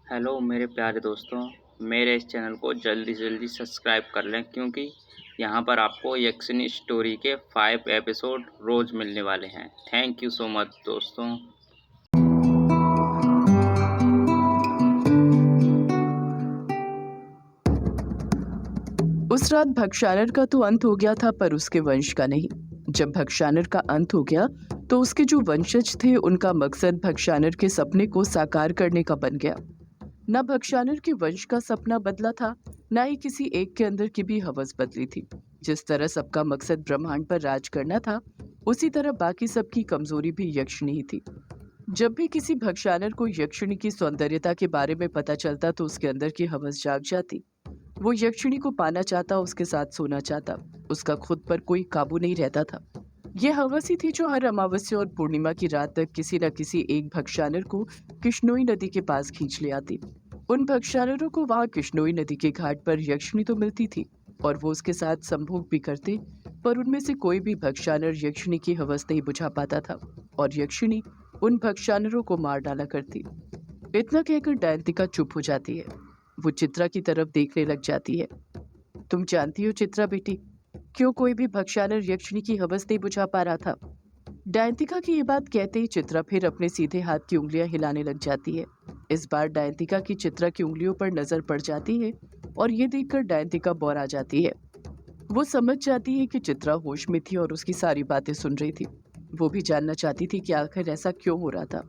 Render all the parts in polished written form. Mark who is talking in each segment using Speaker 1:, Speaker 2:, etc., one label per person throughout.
Speaker 1: Hello मेरे प्यारे दोस्तों, मेरे इस चैनल को जल्दी से जल्दी सब्सक्राइब कर लें क्योंकि यहाँ पर आपको यक्षिनी स्टोरी के 5 एपिसोड रोज़ मिलने वाले हैं। थैंक यू सो मच दोस्तों।
Speaker 2: उस रात भक्षानर का तो अंत हो गया था पर उसके वंश का नहीं। जब भक्षानर का अंत हो गया तो उसके जो वंशज थे उनका मकसद भक्षानर के सपने को साकार करने का बन गया। न भक्षानर के वंश का सपना बदला था, न ही किसी एक के अंदर की भी हवस बदली थी। जिस तरह सबका मकसद ब्रह्मांड पर राज करना था, उसी तरह बाकी सबकी कमजोरी भी यक्षिणी ही थी। जब भी किसी भक्षानर को यक्षिणी की सौंदर्यता के बारे में पता चलता तो उसके अंदर की हवस जाग जाती। वो यक्षिणी को पाना चाहता, उसके साथ सोना चाहता। उसका खुद पर कोई काबू नहीं रहता था। यह हवस ही थी जो हर अमावस्या और पूर्णिमा की रात तक किसी न किसी एक भक्षानर को किश्नोई नदी के पास खींच ले आती। उन भक्षानरों को वहां किश्नोई नदी के घाट पर यक्षिणी तो मिलती थी और वो उसके साथ संभोग भी करते, पर उनमें से कोई भी भक्षानर यक्षिणी की हवस नहीं बुझा पाता था और यक्षिणी उन भक्षानरों को मार डाला करती। इतना कहकर दयंतिका चुप हो जाती है। वो चित्रा की तरफ देखने लग जाती है। तुम जानती हो चित्रा बेटी, क्यों कोई भी भक्षानर यक्षिणी की हवस नहीं बुझा पा रहा था? डायंतिका की ये बात कहते ही चित्रा फिर अपने सीधे हाथ की उंगलियां हिलाने लग जाती है। इस बार डायंतिका की चित्रा की उंगलियों पर नजर पड़ जाती है और ये देखकर डायंतिका बौरा जाती है। वो समझ जाती है कि चित्रा होश में थी और उसकी सारी बातें सुन रही थी। वो भी जानना चाहती थी कि आखिर ऐसा क्यों हो रहा था।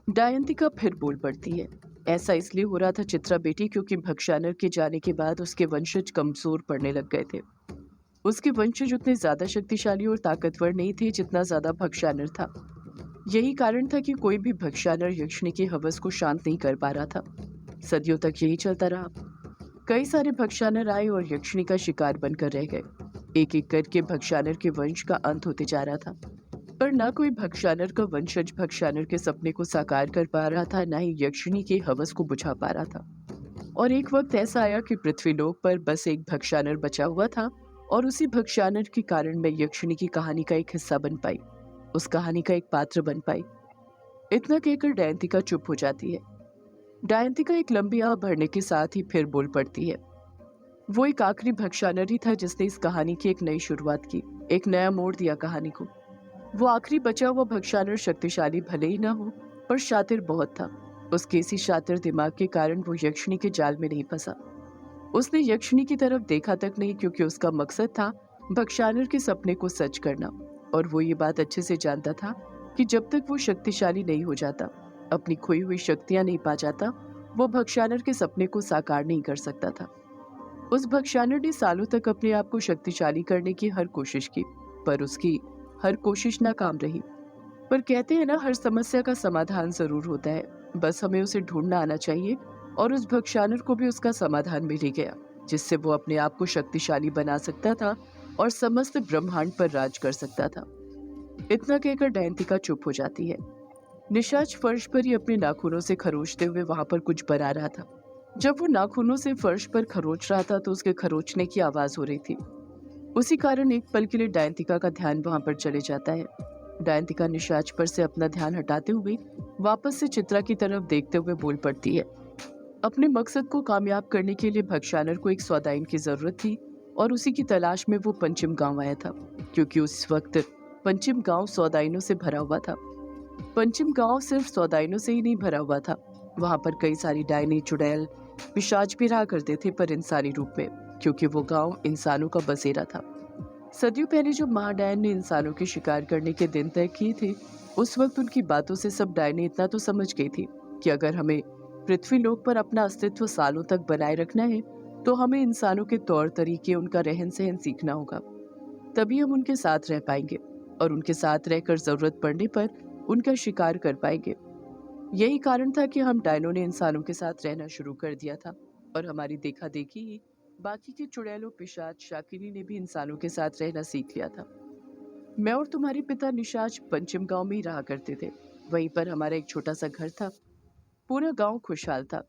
Speaker 2: डायंतिका फिर बोल पड़ती है। ऐसा इसलिए हो रहा था चित्रा बेटी क्योंकि भक्षानर के जाने के बाद उसके वंशज कमजोर पड़ने लग गए थे। उसके वंशज उतने ज्यादा शक्तिशाली और ताकतवर नहीं थे जितना ज्यादा भक्षानर था। यही कारण था कि कोई भी भक्षानर यक्षिणी की हवस को शांत नहीं कर पा रहा था। सदियों तक यही चलता रहा। कई सारे भक्षानर आए और यक्षिणी का शिकार बनकर रह गए। एक एक करके भक्षानर के वंश का अंत होते जा रहा था, पर ना कोई भक्षानर का वंशज भक्षानर के सपने को साकार कर पा रहा था, ना ही यक्षिणी के हवस को बुझा पा रहा था। और एक वक्त ऐसा आया कि पृथ्वीलोक पर बस एक भक्षानर बचा हुआ था और उसी भक्षानर के कारण मैं यक्षिणी की कहानी का एक हिस्सा बन पाई, उस कहानी का एक पात्र बन पाई। इतना कहकर दयंतिका चुप हो जाती है। दयंतिका एक लंबी आह भरने के साथ ही फिर बोल पड़ती है। वो एक आखिरी भक्षानर ही था जिसने इस कहानी की एक नई शुरुआत की, एक नया मोड़ दिया कहानी को। वो आखिरी बचा हुआ भक्षानर शक्तिशाली भले ही ना हो, पर शातिर बहुत था। उसके इसी शातिर दिमाग के कारण वो यक्षिणी के जाल में नहीं फंसा। उसने यक्षिणी की तरफ देखा तक नहीं क्योंकि उसका मकसद था भक्षानर के सपने को सच करना। और वो ये बात अच्छे से जानता था कि जब तक वो शक्तिशाली नहीं हो जाता, अपनी खोई हुई शक्तियां नहीं पा जाता, वो भक्षानर के सपने को साकार नहीं कर सकता था। उस भक्षानर ने सालों तक अपने आप को शक्तिशाली करने की हर कोशिश की, पर उसकी हर कोशिश नाकाम रही। पर कहते हैं ना, हर समस्या का समाधान जरूर होता है, बस हमें उसे ढूंढना आना चाहिए। और उस भक्षानर को भी उसका समाधान मिल ही गया, जिससे वो अपने आप को शक्तिशाली बना सकता था और समस्त ब्रह्मांड पर राज कर सकता था। इतना कहकर दयंतिका चुप हो जाती है। निशाच फर्श पर ही अपने नाखूनों से खरोचते हुए वहां पर कुछ बना रहा था। जब वो नाखूनों से फर्श पर खरोच रहा था तो उसके खरोचने की आवाज हो रही थी। उसी कारण एक पल के लिए डायंतिका का ध्यान वहां पर चले जाता है। डायंतिका निशाच पर से अपना ध्यान हटाते हुए वापस से चित्रा की तरफ देखते हुए बोल पड़ती है। अपने मकसद को कामयाब करने के लिए भक्षानर को एक सौदाइन की जरूरत थी और उसी की तलाश में वो पंचम गांव आया था, क्योंकि उस वक्त पंचम गांव सौदाइनों से भरा हुआ था। पंचम गांव सिर्फ सौदाइनों से ही नहीं भरा हुआ था, वहां पर कई सारी डायनी, चुड़ैल, पिशाच भी रहा करते थे, पर इंसानी रूप में, क्योंकि वो गांव इंसानों का बसेरा था। सदियों पहले जब महाडायन ने इंसानों के शिकार करने के दिन तय किए थे, उस वक्त उनकी बातों से सब डायने इतना तो समझ गई थी कि अगर हमें पृथ्वी लोक पर अपना अस्तित्व सालों तक बनाए रखना है तो हमें इंसानों के तौर तरीके, उनका रहन सहन सीखना होगा। तभी हम उनके साथ रह पाएंगे और उनके साथ रहकर जरूरत पड़ने पर उनका शिकार कर पाएंगे। यही कारण था कि हम डायनों ने इंसानों के साथ रहना शुरू कर दिया था और हमारी देखा देखी ही बाकी के चुड़ैलों, पिशाच, शाकिनी ने भी इंसानों के साथ रहना सीख लिया था। मैं और तुम्हारे पिता निशाच पंचम गांव में ही रहा करते थे। वहीं पर हमारा एक छोटा सा घर था। पूरा गांव खुशहाल था।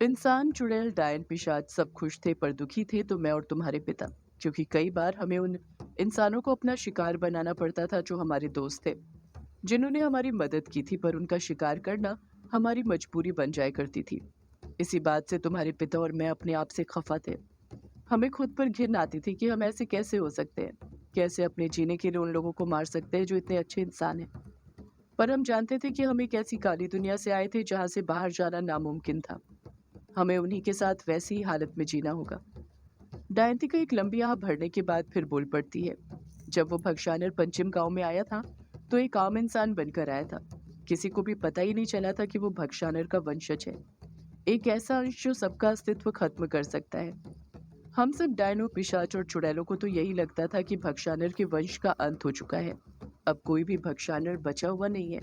Speaker 2: इंसान, चुड़ैल, डायन, पिशाच सब खुश थे, पर दुखी थे तो मैं और तुम्हारे पिता, क्योंकि कई बार हमें उन इंसानों को अपना शिकार बनाना पड़ता था जो हमारे दोस्त थे, जिन्होंने हमारी मदद की थी, पर उनका शिकार करना हमारी मजबूरी बन जाया करती थी। इसी बात से तुम्हारे पिता और मैं अपने आप से खफा थे। हमें खुद पर घिन आती थी कि हम ऐसे कैसे हो सकते हैं, कैसे अपने जीने के लिए उन लोगों को मार सकते हैं जो इतने अच्छे इंसान हैं। पर हम जानते थे कि हम एक ऐसी काली दुनिया से आए थे जहाँ से बाहर जाना नामुमकिन था। हमें उन्हीं के साथ वैसी ही हालत में जीना होगा। दयंती एक लंबी आह भरने के बाद फिर बोल पड़ती है। जब वो भक्षानर पंचिम गांव में आया था तो एक आम इंसान बनकर आया था। किसी को भी पता ही नहीं चला था कि वो भक्षानर का वंशज है, एक ऐसा अंश जो सबका अस्तित्व खत्म कर सकता है। हम सब डायनो, पिशाच और चुड़ैलों को तो यही लगता था कि भक्षानर के वंश का अंत हो चुका है। अब कोई भी भक्षानर बचा हुआ नहीं है।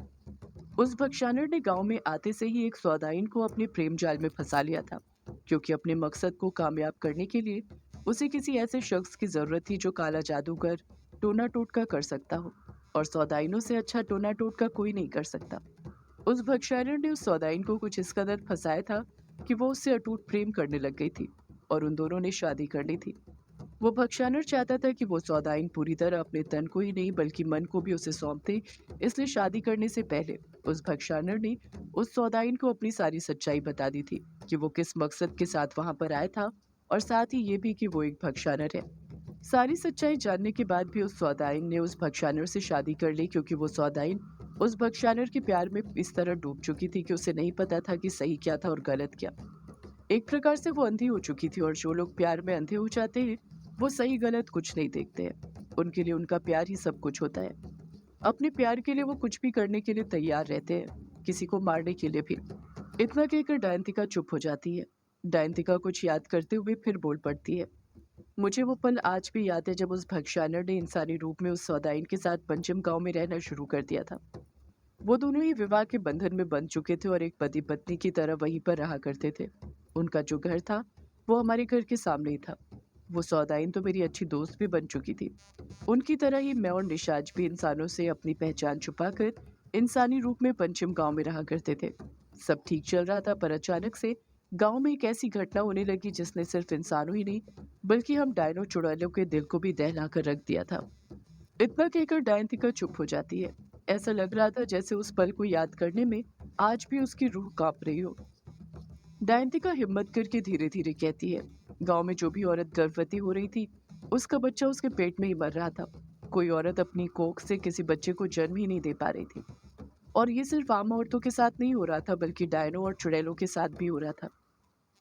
Speaker 2: उस भक्षानर ने गांव में आते से ही एक सौदाइन को अपने प्रेम जाल में फंसा लिया था, क्योंकि अपने मकसद को कामयाब करने के लिए उसे किसी ऐसे शख्स की जरूरत थी जो काला जादूगर टोना टोटका कर सकता हो, और सौदाइनों से अच्छा टोना टोटका कोई नहीं कर सकता। उस भक्षानर ने उस सौदाइन को कुछ इस कदर फंसाया था कि वो उससे अटूट प्रेम करने लग गई थी और उन दोनों ने शादी करनी थी। वो भक्षानर चाहता था कि वो सौदाइन पूरी तरह अपने तन को ही नहीं बल्कि मन को भी उसे सौंप दे। इसलिए शादी करने से पहले उस भक्षानर ने उस सौदाइन को अपनी सारी सच्चाई बता दी थी कि वो किस मकसद के साथ वहां पर आया था, और साथ ही ये भी कि वो एक भक्षानर है। सारी सच्चाई जानने के बाद भी उस सौदाइन ने उस भक्षानर से शादी कर ली, क्योंकि वो सौदाइन उस भक्षानर के प्यार में इस तरह डूब चुकी थी कि उसे नहीं पता था कि सही क्या था और गलत क्या। एक प्रकार से वो अंधी हो चुकी थी, और जो लोग प्यार में अंधे हो जाते हैं वो सही गलत कुछ नहीं देखते हैं। उनके लिए उनका प्यार ही सब कुछ होता है। अपने प्यार के लिए वो कुछ भी करने के लिए तैयार रहते हैं, किसी को मारने के लिए भी। इतना कहकर दयंतिका चुप हो जाती है। दयंतिका कुछ याद करते हुए फिर बोल पड़ती है। मुझे वो पल आज भी याद है जब उस भक्षानर ने इंसानी रूप में उस सौदाइन के साथ पंचम गांव में रहना शुरू कर दिया था। वो दोनों ही विवाह के बंधन में बंध चुके थे और एक पति पत्नी की तरह वहीं पर रहा करते थे। उनका जो घर था वो हमारे घर के सामने ही था। वो सौदाइन तो मेरी अच्छी दोस्त भी बन चुकी थी। उनकी तरह ही मैं और निशाज भी इंसानों से अपनी पहचान छुपाकर इंसानी रूप में पंचम गांव में रहा करते थे। सब ठीक चल रहा था, पर अचानक से गांव में एक ऐसी घटना होने लगी जिसने सिर्फ इंसानों ही नहीं बल्कि हम डायनो चुड़ैलों के दिल को भी दहला कर रख दिया था। इतना कहकर दयंतिका चुप हो जाती है। ऐसा लग रहा था जैसे उस पल को याद करने में आज भी उसकी रूह कांप रही हो। दयंतिका हिम्मत करके धीरे धीरे कहती है, गांव में जो भी औरत गर्भवती हो रही थी उसका बच्चा उसके पेट में ही मर रहा था। कोई औरत अपनी कोख से किसी बच्चे को जन्म ही नहीं दे पा रही थी। और ये सिर्फ आम औरतों के साथ नहीं हो रहा था बल्कि डायनो और चुड़ैलों के साथ भी हो रहा था।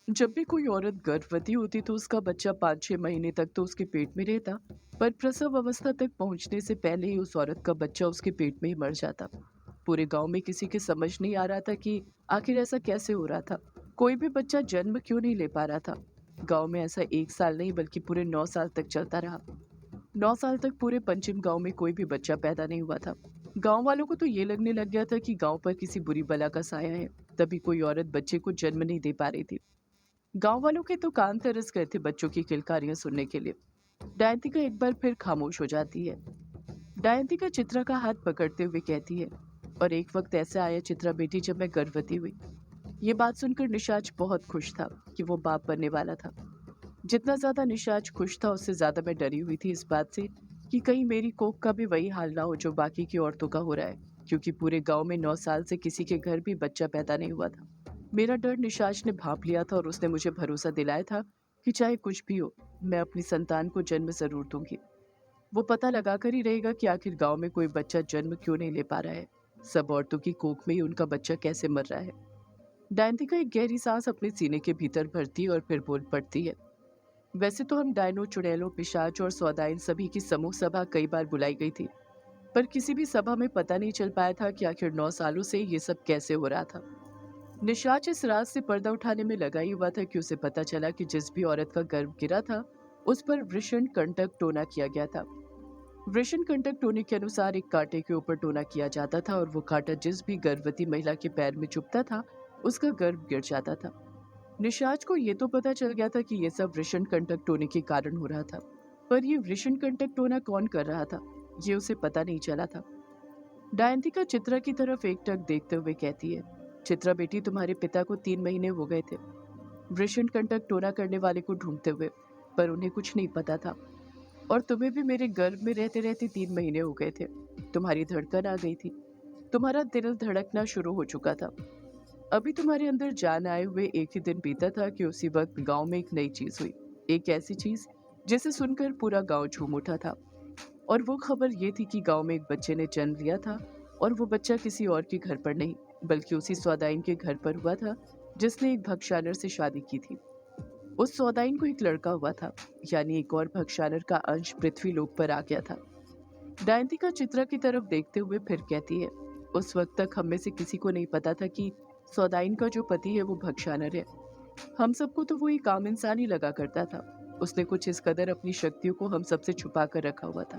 Speaker 2: जब भी कोई औरत गर्भवती होती तो उसका बच्चा 5-6 महीने तक तो उसके पेट में रहता, पर प्रसव अवस्था तक पहुंचने से पहले ही उस औरत का बच्चा उसके पेट में ही मर जाता। पूरे गांव में किसी के समझ नहीं आ रहा था कि आखिर ऐसा कैसे हो रहा था। कोई भी बच्चा जन्म क्यों नहीं ले पा रहा था। गांव में ऐसा 1 साल नहीं बल्कि पूरे 9 साल तक चलता रहा। 9 साल तक पूरे पंचिम गांव में कोई भी बच्चा पैदा नहीं हुआ था। गांव वालों को तो ये लगने लग गया था कि गांव पर किसी बुरी बला का साया है, तभी कोई औरत बच्चे को जन्म नहीं दे पा रही थी। गांव वालों के तो कान तरस गए थे बच्चों की किलकारियां सुनने के लिए। दयंतिका एक बार फिर खामोश हो जाती है। दयंतिका चित्रा का हाथ पकड़ते हुए कहती है, और एक वक्त ऐसा आया चित्रा बेटी जब मैं गर्भवती हुई। ये बात सुनकर निशाच बहुत खुश था कि वो बाप बनने वाला था। जितना ज्यादा निशाच खुश था उससे ज्यादा मैं डरी हुई थी इस बात से कि कहीं मेरी कोख का भी वही हाल ना हो जो बाकी की औरतों का हो रहा है, क्योंकि पूरे गांव में 9 साल से किसी के घर भी बच्चा पैदा नहीं हुआ था। मेरा डर निशाच ने भांप लिया था और उसने मुझे भरोसा दिलाया था कि चाहे कुछ भी हो मैं अपनी संतान को जन्म जरूर दूंगी। वो पता लगा कर ही रहेगा कि आखिर गांव में कोई बच्चा जन्म क्यों नहीं ले पा रहा है। सब औरतों की कोख में ही उनका बच्चा कैसे मर रहा है। दयंतिका एक गहरी सांस अपने सीने के भीतर भरती है और फिर बोल पड़ती है। वैसे तो हम डायनो, चुड़ैलों, पिशाच और सौदाइन सभी की समूह सभा कई बार बुलाई गई थी, पर किसी भी सभा में पता नहीं चल पाया था कि आखिर 9 सालों से ये सब कैसे हो रहा था। निशाच इस राज से पर्दा उठाने में लगा ही हुआ था कि उसे पता चला कि जिस भी औरत का गर्भ गिरा था उस पर वृषण कंटक टोना किया गया था। वृषण कंटक टोने के अनुसार एक कांटे के ऊपर टोना किया जाता था और वो कांटा जिस भी गर्भवती महिला के पैर में चुभता था उसका गर्भ गिर जाता था। निशाच को ये तो पता चल गया था कि ये सब वृषण कंटक टोने के कारण हो रहा था, पर ये वृषण कंटक टोना कौन कर रहा था ये उसे पता नहीं चला था। दयंतिका चित्रा की तरफ एकटक देखते हुए कहती है, चित्रा बेटी, तुम्हारे पिता को 3 महीने हो गए थे वृषण कंटक टोना करने वाले को ढूंढते हुए, पर उन्हें कुछ नहीं पता था। और तुम्हें भी मेरे गर्भ में रहते रहते 3 महीने हो गए थे। तुम्हारी धड़कन आ गई थी, तुम्हारा दिल धड़कना शुरू हो चुका था। अभी तुम्हारे अंदर जान आए हुए एक ही दिन बीता था कि उसी वक्त गांव में एक नई चीज हुई। एक ऐसी चीज जिसे सुनकर पूरा गांव झूम उठा था। और वो खबर ये थी कि गांव में एक बच्चे ने जन्म लिया था। और वो बच्चा किसी और के घर पर नहीं, बल्कि उसी सौदाइन के घर पर हुआ था जिसने एक भक्षानर से शादी की थी। उस सौदाइन को एक लड़का हुआ था, यानी एक और भक्षानर का अंश पृथ्वी लोक पर आ गया था। दयंतिका चित्रा की तरफ देखते हुए फिर कहती है, उस वक्त तक हम में से किसी को नहीं पता था कि सौदाइन का जो पति है वो भक्षानर है। हम सबको तो वो एक आम इंसान ही लगा करता था। उसने कुछ इस कदर अपनी शक्तियों को हम सबसे छुपा कर रखा हुआ था।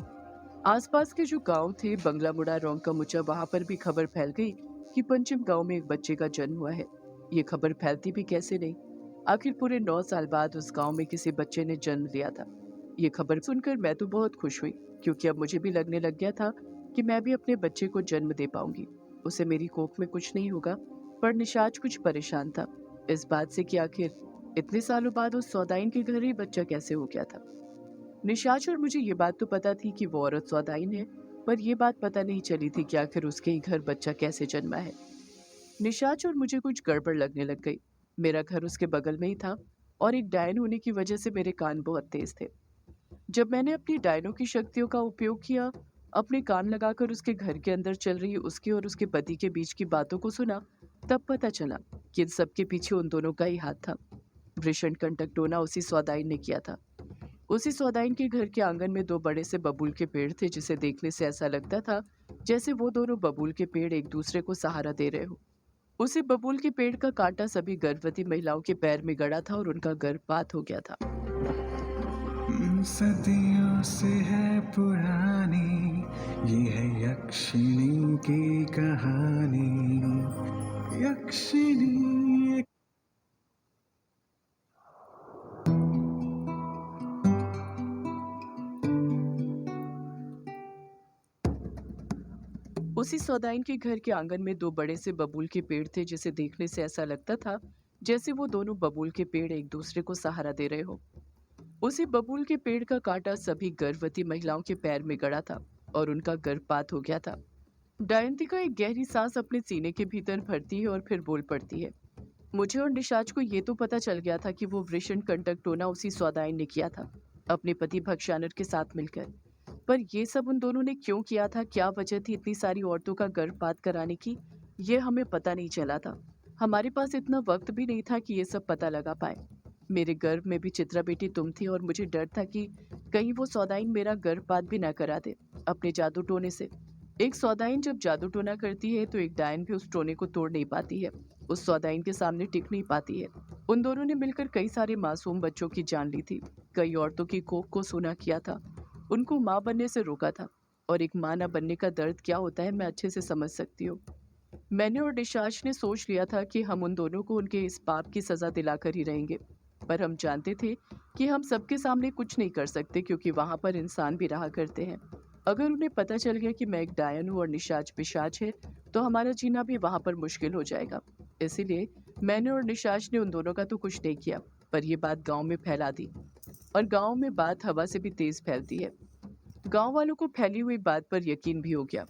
Speaker 2: आसपास के जो गांव थे, बंगला मुड़ा, रोंका मुचा, वहां पर भी खबर फैल गई कि पंचम गांव में एक बच्चे का जन्म हुआ है। ये खबर फैलती भी कैसे नहीं, आखिर पूरे 9 साल बाद उस गांव में किसी बच्चे ने जन्म लिया था। ये खबर सुनकर मैं तो बहुत खुश हुई, क्योंकि अब मुझे भी लगने लग गया था कि मैं भी अपने बच्चे को जन्म दे पाऊंगी। उसे मेरी कोख में कुछ नहीं होगा। पर निशाज कुछ परेशान था इस बात से कि आखिर इतने सालों बाद उस सौदाइन के घर ही बच्चा कैसे हो गया था। निशाज और मुझे ये बात तो पता थी कि वो औरत सौदाइन है, पर यह बात पता नहीं चली थी कि आखिर उसके ही घर बच्चा कैसे जन्मा है। निशाज और मुझे कुछ गड़बड़ लगने लग गई। मेरा घर उसके बगल में ही था, और एक डायन होने की वजह से मेरे कान बहुत तेज थे। जब मैंने अपनी डायनों की शक्तियों का उपयोग किया, अपने कान लगाकर उसके घर के अंदर चल रही उसके और उसके पति के बीच की बातों को सुना, तब पता चला कि इन सबके पीछे उन दोनों का ही हाथ था। वृषण कंटक टोना उसी सौदाइन ने किया था। उसी सौदाइन के घर के आंगन में 2 बड़े से बबूल के पेड़ थे, जिसे देखने से ऐसा लगता था जैसे वो दोनों बबूल के पेड़ एक दूसरे को सहारा दे रहे हो। उसी बबूल के पेड़ का कांटा सभी गर्भवती महिलाओं के पैर में गड़ा था और उनका गर्भपात हो गया था।
Speaker 3: सदियों से है पुरानी, ये है यक्षिणी की कहानी। यक्षिणी
Speaker 2: उसी सौदाइन के घर के आंगन में 2 बड़े से बबूल के पेड़ थे, जिसे देखने से ऐसा लगता था जैसे वो दोनों बबूल के पेड़ एक दूसरे को सहारा दे रहे हो। उसी बबूल के पेड़ का कांटा सभी गर्भवती महिलाओं के पैर में गड़ा था और उनका गर्भपात हो गया था। दयंतिका एक गहरी सांस अपने सीने के भीतर भरती है और फिर बोल पड़ती है, मुझे और निशाज को ये तो पता चल गया था कि वो वृषण कंटक टोना उसी सौदाइन ने किया था, अपने पति भक्षानर के साथ मिलकर। पर ये सब उन दोनों ने क्यों किया था, क्या वजह थी इतनी सारी औरतों का गर्भपात कराने की, ये हमें पता नहीं चला था। हमारे पास इतना वक्त भी नहीं था कि ये सब पता लगा पाए। मेरे गर्भ में भी चित्रा बेटी तुम थी, और मुझे डर था कि कहीं वो सौदाइन मेरा गर्भपात भी ना करा दे अपने जादू टोने से। एक सौदाइन जब जादू टोना करती है तो एक डायन भी उस टोने को तोड़ नहीं पाती है, उस सौदाइन के सामने टिक नहीं पाती है। उन दोनों ने मिलकर कई सारे मासूम बच्चों की जान ली थी, कई औरतों की कोख को सूना किया था, उनको माँ बनने से रोका था। और एक माँ न बनने का दर्द क्या होता है मैं अच्छे से समझ सकती हूँ। मैंने और डिशाश ने सोच लिया था कि हम उन दोनों को उनके इस पाप की सजा दिलाकर ही रहेंगे। पर हम जानते थे कि हम सबके सामने कुछ नहीं कर सकते, क्योंकि वहां पर इंसान भी रहा करते हैं। अगर उन्हें पता चल गया कि मैं एक डायन हूँ और निशाज पिशाच है, तो हमारा जीना भी वहां पर मुश्किल हो जाएगा। इसीलिए मैंने और निशाज ने उन दोनों का तो कुछ नहीं किया, पर यह बात गांव में फैला दी। और गांव में बात हवा से भी तेज फैलती है। गांव वालों को फैली हुई बात पर यकीन भी हो गया।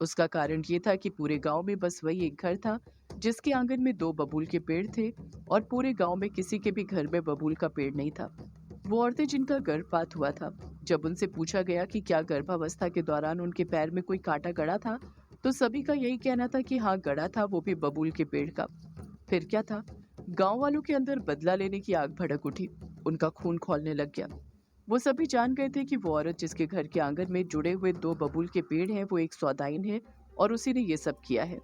Speaker 2: उसका कारण ये था कि पूरे गांव में बस वही एक घर था जिसके आंगन में 2 बबूल के पेड़ थे, और पूरे गांव में किसी के भी घर में बबूल का पेड़ नहीं था। वो औरतें जिनका गर्भपात हुआ था, जब उनसे पूछा गया कि क्या गर्भावस्था के दौरान उनके पैर में कोई कांटा गड़ा था, तो सभी का यही कहना था कि हाँ गड़ा था, वो भी बबूल के पेड़ का। फिर क्या था, गांव वालों के अंदर बदला लेने की आग भड़क उठी, उनका खून खौलने लग गया। वो सभी जान गए थे कि वो औरत जिसके घर के आंगन में जुड़े हुए 2 बबूल के पेड़ हैं, वो एक सौदाइन है, और उसी ने ये सब किया है।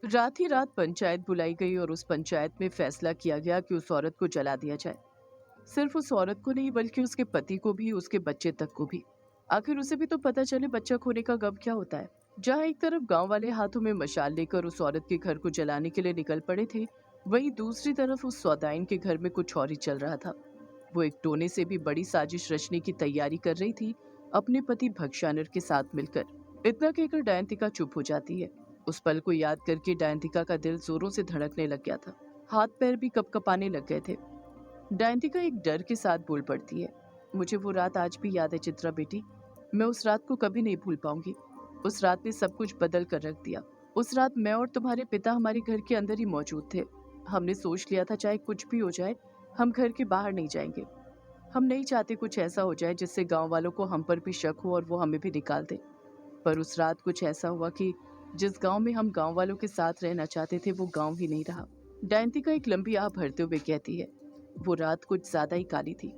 Speaker 2: रात ही रात पंचायत बुलाई गई और उस पंचायत में फैसला किया गया कि उस औरत को जला दिया जाए। सिर्फ उस औरत को नहीं, बल्कि उसके पति को भी, उसके बच्चे तक को भी। आखिर उसे भी तो पता चले बच्चा खोने का गम क्या होता है। जहाँ एक तरफ गांव वाले हाथों में मशाल लेकर उस औरत के घर को जलाने के लिए निकल पड़े थे, वहीं दूसरी तरफ उस सौदाइन के घर में कुछ और ही चल रहा था। वो एक टोने से भी बड़ी साजिश रचने की तैयारी कर रही थी, अपने पति भक्षानर के साथ मिलकर। इतना कहकर डायंतिका चुप हो जाती है। उस पल को याद करके डायंतिका का दिल जोरों से धड़कने लग गया था, हाथ पैर भी कपकपाने लग गए थे। डायंतिका एक डर के साथ बोल पड़ती है, मुझे वो रात आज भी याद है चित्रा बेटी। मैं उस रात को कभी नहीं भूल पाऊंगी। उस रात ने सब कुछ बदल कर रख दिया। उस रात मैं और तुम्हारे पिता हमारे घर के अंदर ही मौजूद थे। हमने सोच लिया था चाहे कुछ भी हो जाए, हम घर के बाहर नहीं जाएंगे। हम नहीं चाहते कुछ ऐसा हो जाए जिससे गांव वालों को हम पर भी शक हो और वो हमें भी निकाल दे। पर उस रात कुछ ऐसा हुआ कि जिस गांव में हम गांव वालों के साथ रहना चाहते थे वो गांव ही नहीं रहा। डायंतिका एक लंबी आह भरते हुए कहती है, वो रात कुछ ज्यादा ही काली थी।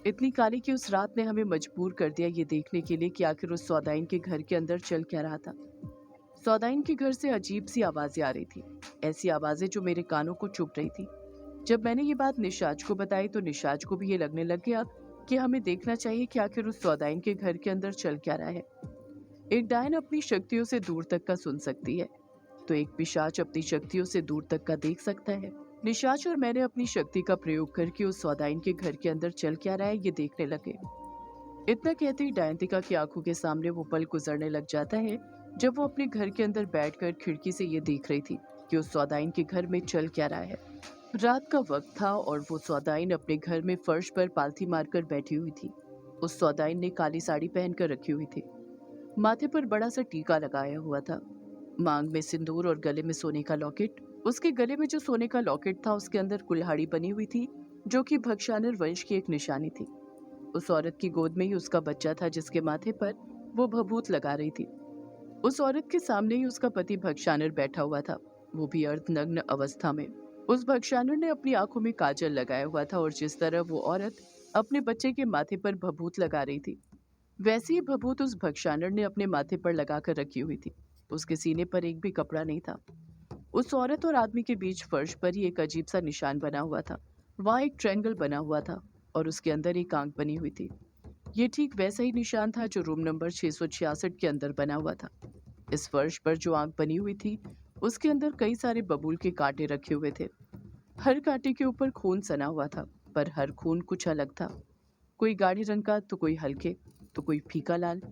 Speaker 2: इतनी काली कि उस रात ने हमें मजबूर कर दिया ये देखने के लिए कि आखिर उस सौदाइन के घर के अंदर चल क्या रहा था। सौदाइन के घर से अजीब सी आवाजें आ रही थी, ऐसी आवाजें जो मेरे कानों को चुभ रही थी। जब मैंने ये बात निशाज को बताई तो निशाज को भी ये लगने लग गया कि हमें देखना चाहिए कि आखिर उस सौदाइन के घर के अंदर चल क्या रहा है। एक डायन अपनी शक्तियों से दूर तक का सुन सकती है, तो एक पिशाच अपनी शक्तियों से दूर तक का देख सकता है। निशाच और मैंने अपनी शक्ति का प्रयोग करके उस सौदाइन के घर के अंदर चल क्या रहा है ये देखने लगे। इतना कहते ही डायंतिका की आंखों के सामने वो पल गुजरने लग जाता है जब वो अपने घर के अंदर बैठकर खिड़की से ये देख रही थी कि उस सौदाइन के घर में चल क्या रहा है। रात का वक्त था और वो सौदाइन अपने घर में फर्श पर पालथी मारकर बैठी हुई थी। उस सौदाइन ने काली साड़ी पहनकर रखी हुई थी, माथे पर बड़ा सा टीका लगाया हुआ था, मांग में सिंदूर और गले में सोने का लॉकेट। उसके गले में जो सोने का लॉकेट था उसके अंदर कुल्हाड़ी बनी हुई थी जो कि भक्षानर वंश की एक निशानी थी। उस औरत की गोद में ही उसका बच्चा था जिसके माथे पर वो भभूत लगा रही थी। उस औरत के सामने ही उसका पति भक्षानर बैठा हुआ था, वो भी अर्धनग्न अवस्था में। उस भक्षानर ने अपनी आंखों में काजल लगाया हुआ था और जिस तरह वो औरत अपने बच्चे के माथे पर भभूत लगा रही थी वैसे ही भभूत उस भक्षानर ने अपने माथे पर लगाकर रखी हुई थी। उसके सीने पर एक भी कपड़ा नहीं था। उस औरत और आदमी के बीच फर्श पर ही एक अजीब सा निशान बना हुआ था। वहां एक ट्रायंगल बना हुआ था और उसके अंदर एक आंख बनी हुई थी। ये ठीक वैसा ही निशान था जो रूम नंबर 666 के अंदर बना हुआ था। इस फर्श पर जो आंख बनी हुई थी उसके अंदर कई सारे बबूल के कांटे रखे हुए थे। हर कांटे के ऊपर खून सना हुआ था, पर हर खून कुछ अलग था। कोई गाढ़े रंग का, तो कोई हल्के, तो कोई फीका लाल,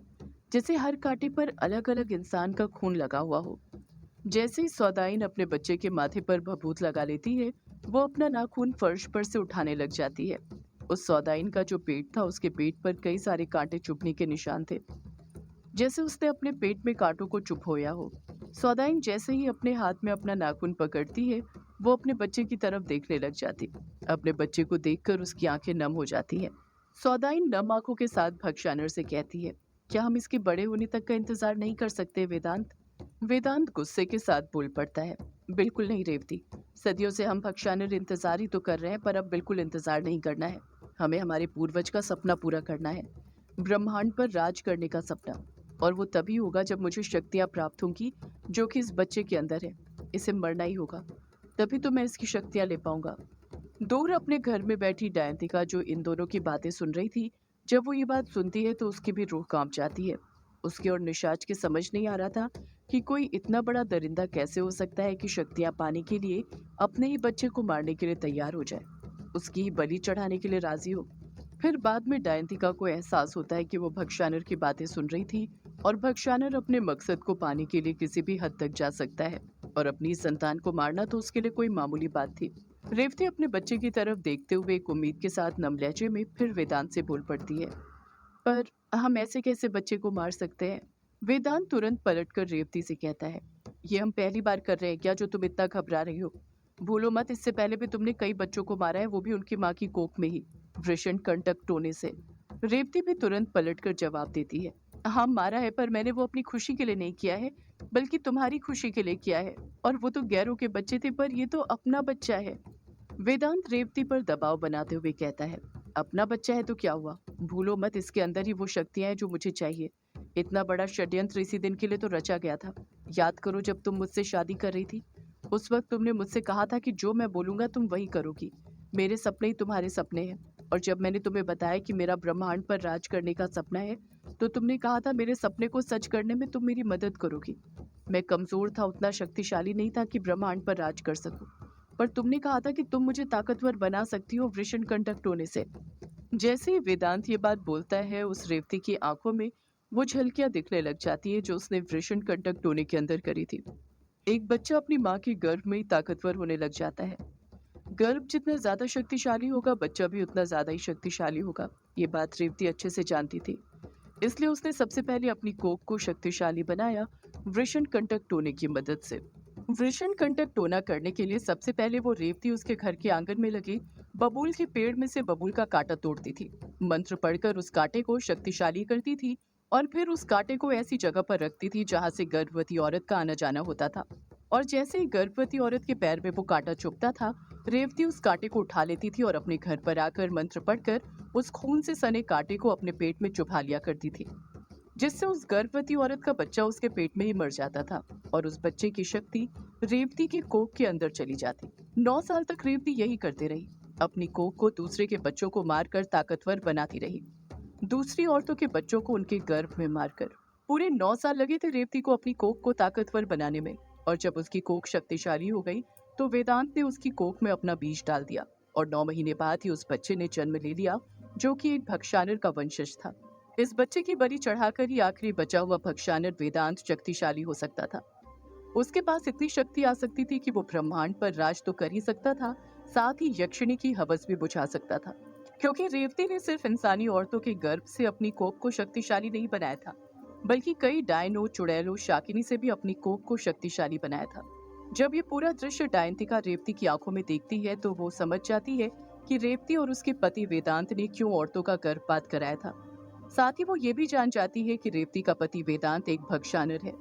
Speaker 2: जैसे हर कांटे पर अलग अलग इंसान का खून लगा हुआ हो। जैसे ही सौदाइन अपने बच्चे के माथे पर भभूत लगा लेती है वो अपना नाखून फर्श पर से उठाने लग जाती है। उस सौदाइन का जो पेट था उसके पेट पर कई सारे कांटे चुभने के निशान थे, जैसे उसने अपने पेट में कांटों को चुभोया हो। सौदाइन जैसे ही अपने हाथ में अपना नाखून पकड़ती है वो अपने बच्चे की तरफ देखने लग जाती। अपने बच्चे को देखकर उसकी आंखें नम हो जाती है। सौदाइन नम आंखों के साथ भक्षानर से कहती है, क्या हम इसके बड़े होने तक का इंतजार नहीं कर सकते वेदांत? वेदांत गुस्से के साथ बोल पड़ता है, बिल्कुल नहीं रेवती। सदियों से हम भक्षानर इंतजार ही तो कर रहे हैं, पर अब बिल्कुल इंतजार नहीं करना है। हमें हमारे पूर्वज का सपना पूरा करना है, ब्रह्मांड पर राज करने का सपना। और वो तभी होगा जब मुझे शक्तियां प्राप्त होंगी जो कि इस बच्चे के अंदर है। इसे मरना ही होगा, तभी तो मैं इसकी शक्तियां ले पाऊंगा। दूर अपने घर में बैठी डायंतिका जो इन दोनों की बातें सुन रही थी, जब वो ये बात सुनती है तो उसकी भी रूह कांप जाती है। उसके और निशाच के समझ नहीं आ रहा था कि कोई इतना बड़ा दरिंदा कैसे हो सकता है कि शक्तियां पाने के लिए अपने ही बच्चे को मारने के लिए तैयार हो जाए, उसकी ही बलि चढ़ाने के लिए राजी हो। फिर बाद में डायंतिका को एहसास होता है कि वो भक्षानर की बातें सुन रही थी और भक्षानर अपने मकसद को पाने के लिए किसी भी हद तक जा सकता है और अपनी संतान को मारना तो उसके लिए कोई मामूली बात थी। रेवती अपने बच्चे की तरफ देखते हुए एक उम्मीद के साथ नम लहजे में फिर वेदांत से बोल पड़ती है, पर हम ऐसे कैसे बच्चे को मार सकते हैं? वेदांत तुरंत पलटकर रेवती से कहता है, ये हम पहली बार कर रहे हैं क्या जो तुम इतना घबरा रही हो? भूलो मत, इससे पहले भी तुमने कई बच्चों को मारा है, वो भी उनकी माँ की कोख में ही, वृषण कंटक टोने से। रेवती भी तुरंत पलटकर जवाब देती है, हाँ मारा है, पर मैंने वो अपनी खुशी के लिए नहीं किया है, बल्कि तुम्हारी खुशी के लिए किया है। और वो तो गैरों के बच्चे थे, पर ये तो अपना बच्चा है। वेदांत रेवती पर दबाव बनाते हुए कहता है, अपना बच्चा है तो क्या हुआ? भूलो मत, इसके अंदर ही वो शक्तियां हैं जो मुझे चाहिए। इतना बड़ा षड्यंत्र इसी दिन के लिए तो रचा गया था। याद करो जब तुम मुझसे शादी कर रही थी, उस वक्त तुमने मुझसे कहा था कि जो मैं बोलूंगा तुम वही करोगी। मेरे सपने ही तुम्हारे सपने हैं। और जब मैंने तुम्हें बताया कि मेरा ब्रह्मांड पर राज करने का सपना है, तो तुमने कहा था मेरे सपने को सच करने में तुम मेरी मदद करोगी। मैं कमजोर था, उतना शक्तिशाली नहीं था कि ब्रह्मांड पर राज कर सकूं, पर तुमने कहा था कि तुम मुझे ताकतवर बना सकती हो वृषण कंटक टोने से। जैसे ही वेदांत ये बात बोलता है उस रेवती की आंखों में वो झलकियां दिखने लग जाती है जो उसने वृषण कंटक टोने के अंदर करी थी। एक बच्चा अपनी माँ के गर्भ में ही ताकतवर होने लग जाता है। गर्भ जितना ज्यादा शक्तिशाली होगा बच्चा भी उतना ज्यादा ही शक्तिशाली होगा। ये बात रेवती अच्छे से जानती थी, इसलिए उसने सबसे पहले अपनी कोख को शक्तिशाली बनाया वृषण कंटक टोने की मदद से। वृषण कंटक टोना करने के लिए सबसे पहले वो रेवती उसके घर के आंगन में लगे बबूल के पेड़ में से बबूल का कांटा तोड़ती थी, मंत्र पढ़कर उस कांटे को शक्तिशाली करती थी और फिर उस कांटे को ऐसी जगह पर रखती थी जहां से गर्भवती औरत का आना जाना होता था। और जैसे ही गर्भवती औरत के पैर में वो कांटा चुभता था, रेवती उस कांटे को उठा लेती थी और अपने घर पर आकर मंत्र पढ़कर उस खून से सने कांटे को अपने पेट में चुभा लिया करती थी, जिससे उस गर्भवती औरत का बच्चा उसके पेट में ही मर जाता था और उस बच्चे की शक्ति रेवती के कोख के अंदर चली जाती। 9 साल तक रेवती यही करती रही, अपनी कोख को दूसरे के बच्चों को मारकर ताकतवर बनाती रही, दूसरी औरतों के बच्चों को उनके गर्भ में मारकर। पूरे 9 साल लगे थे रेवती को अपनी कोख को ताकतवर बनाने में, और जब उसकी कोख शक्तिशाली हो गई तो वेदांत ने उसकी कोख में अपना बीज डाल दिया और 9 महीने बाद ही उस बच्चे ने जन्म ले लिया, जो कि एक भक्षानर का वंशज था। इस बच्चे की बलि चढ़ाकर ही आखिरी बचा हुआ भक्षानर वेदांत शक्तिशाली हो सकता था। उसके पास इतनी शक्ति आ सकती थी कि वो ब्रह्मांड पर राज तो कर ही सकता था, साथ ही यक्षिणी की हवस भी बुझा सकता था, क्योंकि रेवती ने सिर्फ इंसानी औरतों के गर्भ से अपनी कोख को शक्तिशाली नहीं बनाया था, बल्कि कई डायनो, चुड़ैलों, शाकिनी से भी अपनी कोख को शक्तिशाली बनाया था। जब ये पूरा दृश्य डायंतिका रेवती की आंखों में देखती है तो वो समझ जाती है कि रेवती और उसके पति वेदांत ने क्यों औरतों का गर्भपात कराया था। साथ ही वो ये भी जान जाती है कि रेवती का पति वेदांत एक भक्षानर है।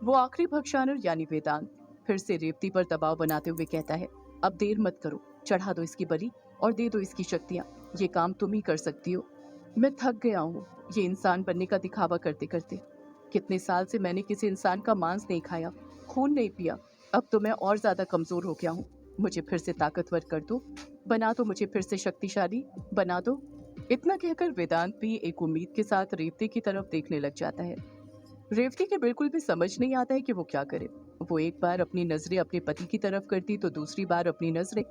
Speaker 2: वो आखिरी भक्षानर यानी वेदांत फिर से रेवती पर दबाव बनाते हुए कहता है, अब देर मत करो, चढ़ा दो इसकी बलि और दे दो इसकी शक्तियां, ये काम तुम ही कर सकती हो। मैं थक गया हूँ ये इंसान बनने का दिखावा करते करते। कितने साल से मैंने किसी इंसान का मांस नहीं खाया, खून नहीं पिया, अब तो मैं और ज्यादा कमजोर हो गया हूँ। मुझे फिर से ताकतवर कर दो, बना दो मुझे फिर से शक्तिशाली, बना दो। इतना कहकर वेदांत भी एक उम्मीद के साथ रेवती की तरफ देखने लग जाता है। रेवती के बिल्कुल भी समझ नहीं आता है कि वो क्या करे। वो एक बार अपनी नजरें अपने पति की तरफ करती तो दूसरी बार अपनी नजरें।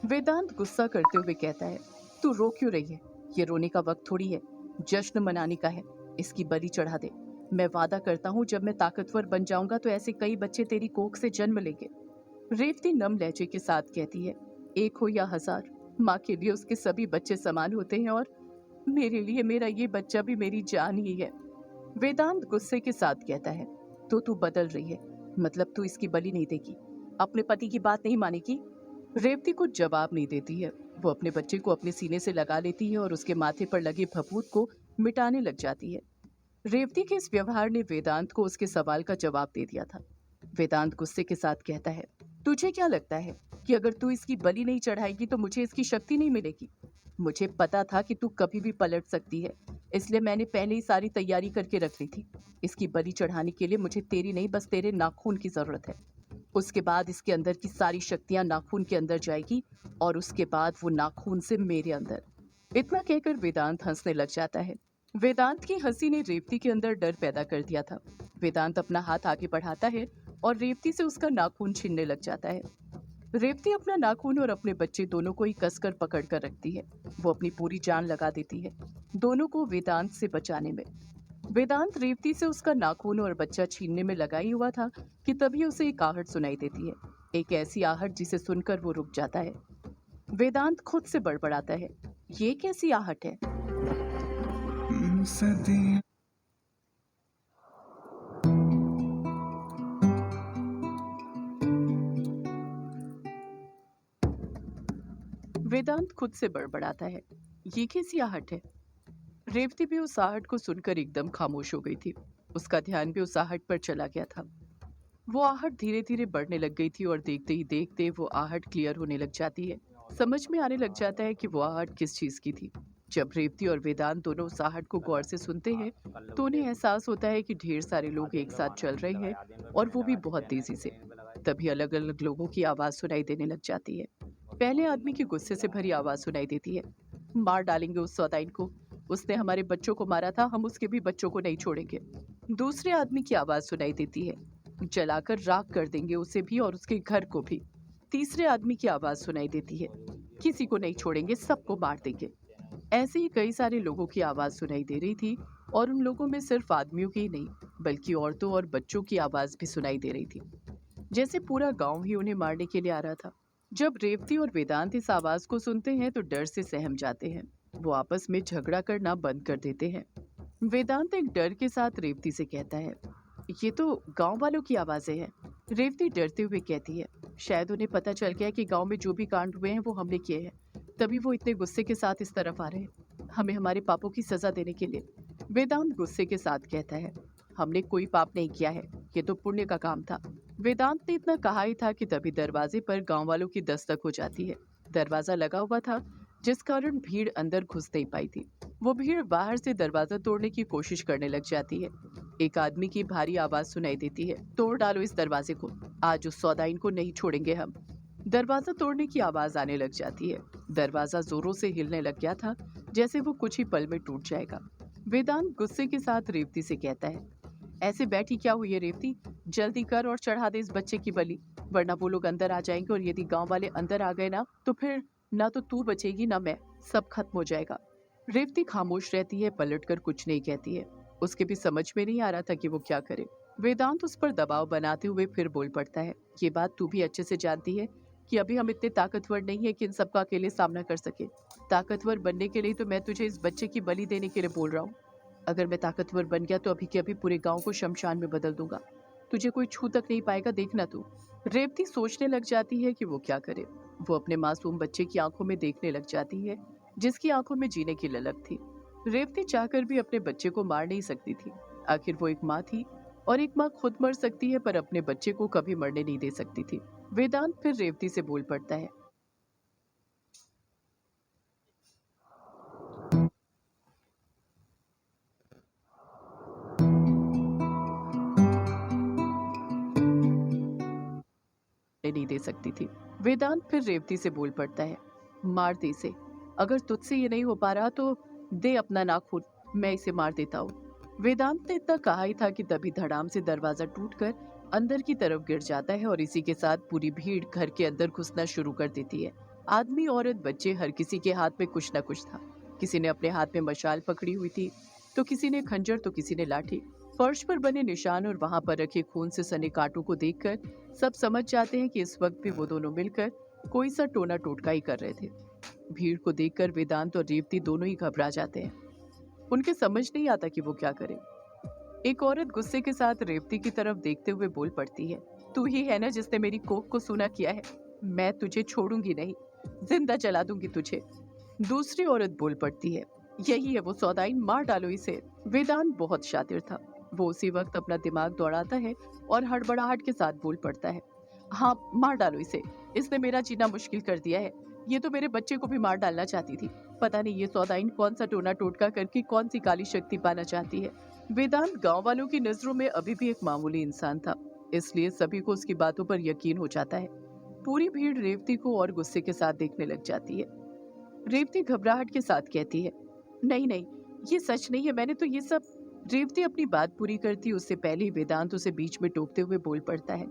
Speaker 2: वेदांत गुस्सा करते हुए कहता है, तू रो क्यों रही है? ये रोने का वक्त थोड़ी है, जश्न मनाने का है। इसकी बलि चढ़ा दे। मैं वादा करता हूँ जब मैं ताकतवर बन जाऊंगा तो ऐसे कई बच्चे तेरी कोख से जन्म लेंगे। रेवती नम लहजे के साथ कहती है, एक हो या हजार, माँ के लिए उसके सभी बच्चे समान होते हैं और मेरे लिए मेरा ये बच्चा भी मेरी जान ही है। वेदांत गुस्से के साथ कहता है, तो तू बदल रही है, मतलब तू इसकी बलि नहीं देगी, अपने पति की बात नहीं मानेगी? रेवती कुछ जवाब नहीं देती है। वो अपने बच्चे को अपने सीने से लगा लेती है और उसके माथे पर लगे भभूत को मिटाने लग जाती है। रेवती के इस व्यवहार ने वेदांत को उसके सवाल का जवाब दे दिया था। वेदांत गुस्से के साथ कहता है, तुझे क्या लगता है कि अगर तू इसकी बलि नहीं चढ़ाएगी तो मुझे इसकी शक्ति नहीं मिलेगी? मुझे पता था कि तू कभी भी पलट सकती है, इसलिए मैंने पहले ही सारी तैयारी करके रख ली थी। इसकी बलि चढ़ाने के लिए मुझे तेरी नहीं, बस तेरे नाखून की जरूरत है। उसके बाद इसके अंदर की सारी शक्तियां नाखून के अंदर जाएगी और उसके बाद वो नाखून से मेरे अंदर। इतना कहकर वेदांत हंसने लग जाता है। वेदांत की हंसी ने रेवती के अंदर डर पैदा कर दिया था। वेदांत अपना हाथ आगे बढ़ाता है और रेवती से उसका नाखून छीनने लग जाता है। रेवती अपना नाखून और अपने बच्चे दोनों को ही कसकर पकड़ कर रखती है। वो अपनी पूरी जान लगा देती है दोनों को वेदांत से बचाने में। वेदांत रेवती से उसका नाखून और बच्चा छीनने में लगा ही हुआ था कि तभी उसे एक आहट सुनाई देती है, एक ऐसी आहट जिसे सुनकर वो रुक जाता है। वेदांत खुद से बड़बड़ाता है, ये कैसी आहट है?
Speaker 3: सदियों
Speaker 2: वेदांत खुद से बड़बड़ाता है, ये कैसी आहट है? रेवती भी उस आहट को सुनकर एकदम खामोश हो गई थी। उसका ध्यान भी उस आहट पर चला गया था। वो आहट धीरे धीरे बढ़ने लग गई थी और देखते ही देखते वो आहट क्लियर होने लग जाती है। समझ में आने लग जाता है कि वो आहट किस चीज की थी। जब रेवती और वेदांत दोनों उस आहट को गौर से सुनते हैं तो उन्हें एहसास होता है कि ढेर सारे लोग एक साथ चल रहे हैं और वो भी बहुत तेजी से। तभी अलग अलग लोगों की आवाज सुनाई देने लग जाती है। पहले आदमी की गुस्से से भरी आवाज सुनाई देती है, मार डालेंगे उस सौदाइन को, उसने हमारे बच्चों को मारा था, हम उसके भी बच्चों को नहीं छोड़ेंगे। दूसरे आदमी की आवाज सुनाई देती है, जलाकर राख कर देंगे उसे भी और उसके घर को भी। तीसरे आदमी की आवाज सुनाई देती है, किसी को नहीं छोड़ेंगे, सबको मार देंगे। ऐसे ही कई सारे लोगों की आवाज सुनाई दे रही थी और उन लोगों में सिर्फ आदमियों की ही नहीं बल्कि औरतों और बच्चों की आवाज भी सुनाई दे रही थी, जैसे पूरा गांव ही उन्हें मारने के लिए आ रहा था। जब रेवती और वेदांत इस आवाज को सुनते हैं तो डर से सहम जाते हैं। वो आपस में झगड़ा करना बंद कर देते हैं। वेदांत एक डर के साथ रेवती से कहता है, ये तो गांव वालों की आवाजें हैं। रेवती डरते हुए कहती है। शायद उन्हें पता चल गया कि गांव में जो भी कांड हुए हैं वो हमने किए हैं, तभी वो इतने गुस्से के साथ इस तरफ आ रहे हैं, हमें हमारे पापों की सजा देने के लिए। वेदांत गुस्से के साथ कहता है, हमने कोई पाप नहीं किया है, ये तो पुण्य का काम था। वेदांत ने इतना कहा ही था कि तभी दरवाजे पर गांव वालों की दस्तक हो जाती है। दरवाजा लगा हुआ था, जिस कारण भीड़ अंदर घुस नहीं पाई थी। वो भीड़ बाहर से दरवाजा तोड़ने की कोशिश करने लग जाती है। एक आदमी की भारी आवाज सुनाई देती है, तोड़ डालो इस दरवाजे को, आज उस सौदाइन को नहीं छोड़ेंगे हम। दरवाजा तोड़ने की आवाज आने लग जाती है। दरवाजा जोरों से हिलने लग गया था, जैसे वो कुछ ही पल में टूट जाएगा। वेदांत गुस्से के साथ रेवती से कहता है, ऐसे बैठी क्या हुई है रेवती, जल्दी कर और चढ़ा दे इस बच्चे की बलि, वरना वो लोग अंदर आ जाएंगे और यदि गांव वाले अंदर आ गए ना तो फिर ना तो तू बचेगी ना मैं, सब खत्म हो जाएगा। रेवती खामोश रहती है, पलटकर कुछ नहीं कहती है। उसके भी समझ में नहीं आ रहा था कि वो क्या करे। वेदांत उस पर दबाव बनाते हुए फिर बोल पड़ता है, ये बात तू भी अच्छे से जानती है कि अभी हम इतने ताकतवर नहीं है कि इन सबका अकेले सामना कर सके। ताकतवर बनने के लिए तो मैं तुझे इस बच्चे की बलि देने के लिए बोल रहा हूँ। अगर मैं ताकतवर बन गया तो अभी के अभी पूरे गांव को शमशान में बदल दूंगा, तुझे कोई छू तक नहीं पाएगा, देखना तू। रेवती सोचने लग जाती है कि वो क्या करे। वो अपने मासूम बच्चे की आंखों में देखने लग जाती है, जिसकी आंखों में जीने की ललक थी। रेवती चाहकर भी अपने बच्चे को मार नहीं सकती थी। आखिर वो एक माँ थी और एक माँ खुद मर सकती है पर अपने बच्चे को कभी मरने नहीं दे सकती थी। वेदांत फिर रेवती से बोल पड़ता है, नहीं दे सकती थी। वेदांत फिर रेवती से बोल पड़ता है, मार दे इसे, अगर तुझसे ये नहीं हो पा रहा तो दे अपना नाखून, मैं इसे मार देता हूँ। वेदांत ने इतना कहा ही था कि तभी धड़ाम से दरवाजा टूटकर अंदर की तरफ गिर जाता है और इसी के साथ पूरी भीड़ घर के अंदर घुसना शुरू कर देती है। आदमी औरत बच्चे हर किसी के हाथ में कुछ न कुछ था। किसी ने अपने हाथ में मशाल पकड़ी हुई थी, तो किसी ने खंजर, तो किसी ने लाठी। फर्श पर बने निशान और वहां पर रखे खून से सने कांटों को देखकर सब समझ जाते हैं कि इस वक्त भी वो दोनों मिलकर कोई सा टोना टोटका ही कर रहे थे। भीड़ को देखकर वेदांत और रेवती दोनों ही घबरा जाते हैं। उनके समझ नहीं आता कि वो क्या करें। एक औरत गुस्से के साथ रेवती की तरफ देखते हुए बोल पड़ती है, तू ही है ना जिसने मेरी कोख को सूना किया है, मैं तुझे छोड़ूंगी नहीं, जिंदा जला दूंगी तुझे। दूसरी औरत बोल पड़ती है, यही है वो सौदाइन, मार डालो इसे। वेदांत बहुत शातिर था। वो उसी वक्त अपना दिमाग दौड़ाता है और हड़बड़ाहट के साथ बोल पड़ता है, हाँ मार डालो इसे, इसने मेरा जीना मुश्किल कर दिया है, ये तो मेरे बच्चे को भी मार डालना चाहती थी। पता नहीं ये सौदाइन कौन सा टोना टोटका करके कौन सी काली शक्ति पाना चाहती है। वेदांत गांव वालों की नजरों में अभी भी एक मामूली इंसान था, इसलिए सभी को उसकी बातों पर यकीन हो जाता है। पूरी भीड़ रेवती को और गुस्से के साथ देखने लग जाती है। रेवती घबराहट के साथ कहती है, नहीं नहीं, ये सच नहीं है, मैंने तो ये सब। रेवती अपनी बात पूरी करती उससे पहले ही वेदांत उसे बीच में टोकते हुए बोल पड़ता है,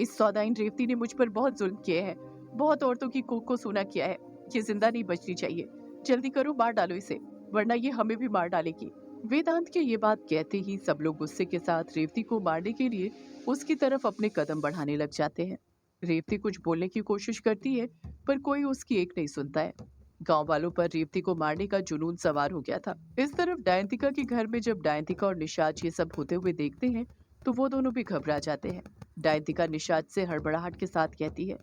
Speaker 2: इस सौदाइन रेवती ने मुझ पर बहुत जुल्म किए हैं, बहुत औरतों की कोख को सूना किया है, ये जिंदा नहीं बचनी चाहिए, जल्दी करो मार डालो इसे, वरना ये हमें भी मार डालेगी। वेदांत के ये बात कहते ही सब लोग गुस्से के साथ रेवती को मारने के लिए उसकी तरफ अपने कदम बढ़ाने लग जाते हैं। रेवती कुछ बोलने की कोशिश करती है पर कोई उसकी एक नहीं सुनता है। गांव वालों पर रेवती को मारने का जुनून सवार हो गया था। इस तरफ डायंतिका के घर में जब डायंतिका और निशाच ये सब होते हुए देखते हैं तो वो दोनों भी घबरा जाते हैं। डायंतिका निशाच से हड़बड़ाहट के साथ कहती है,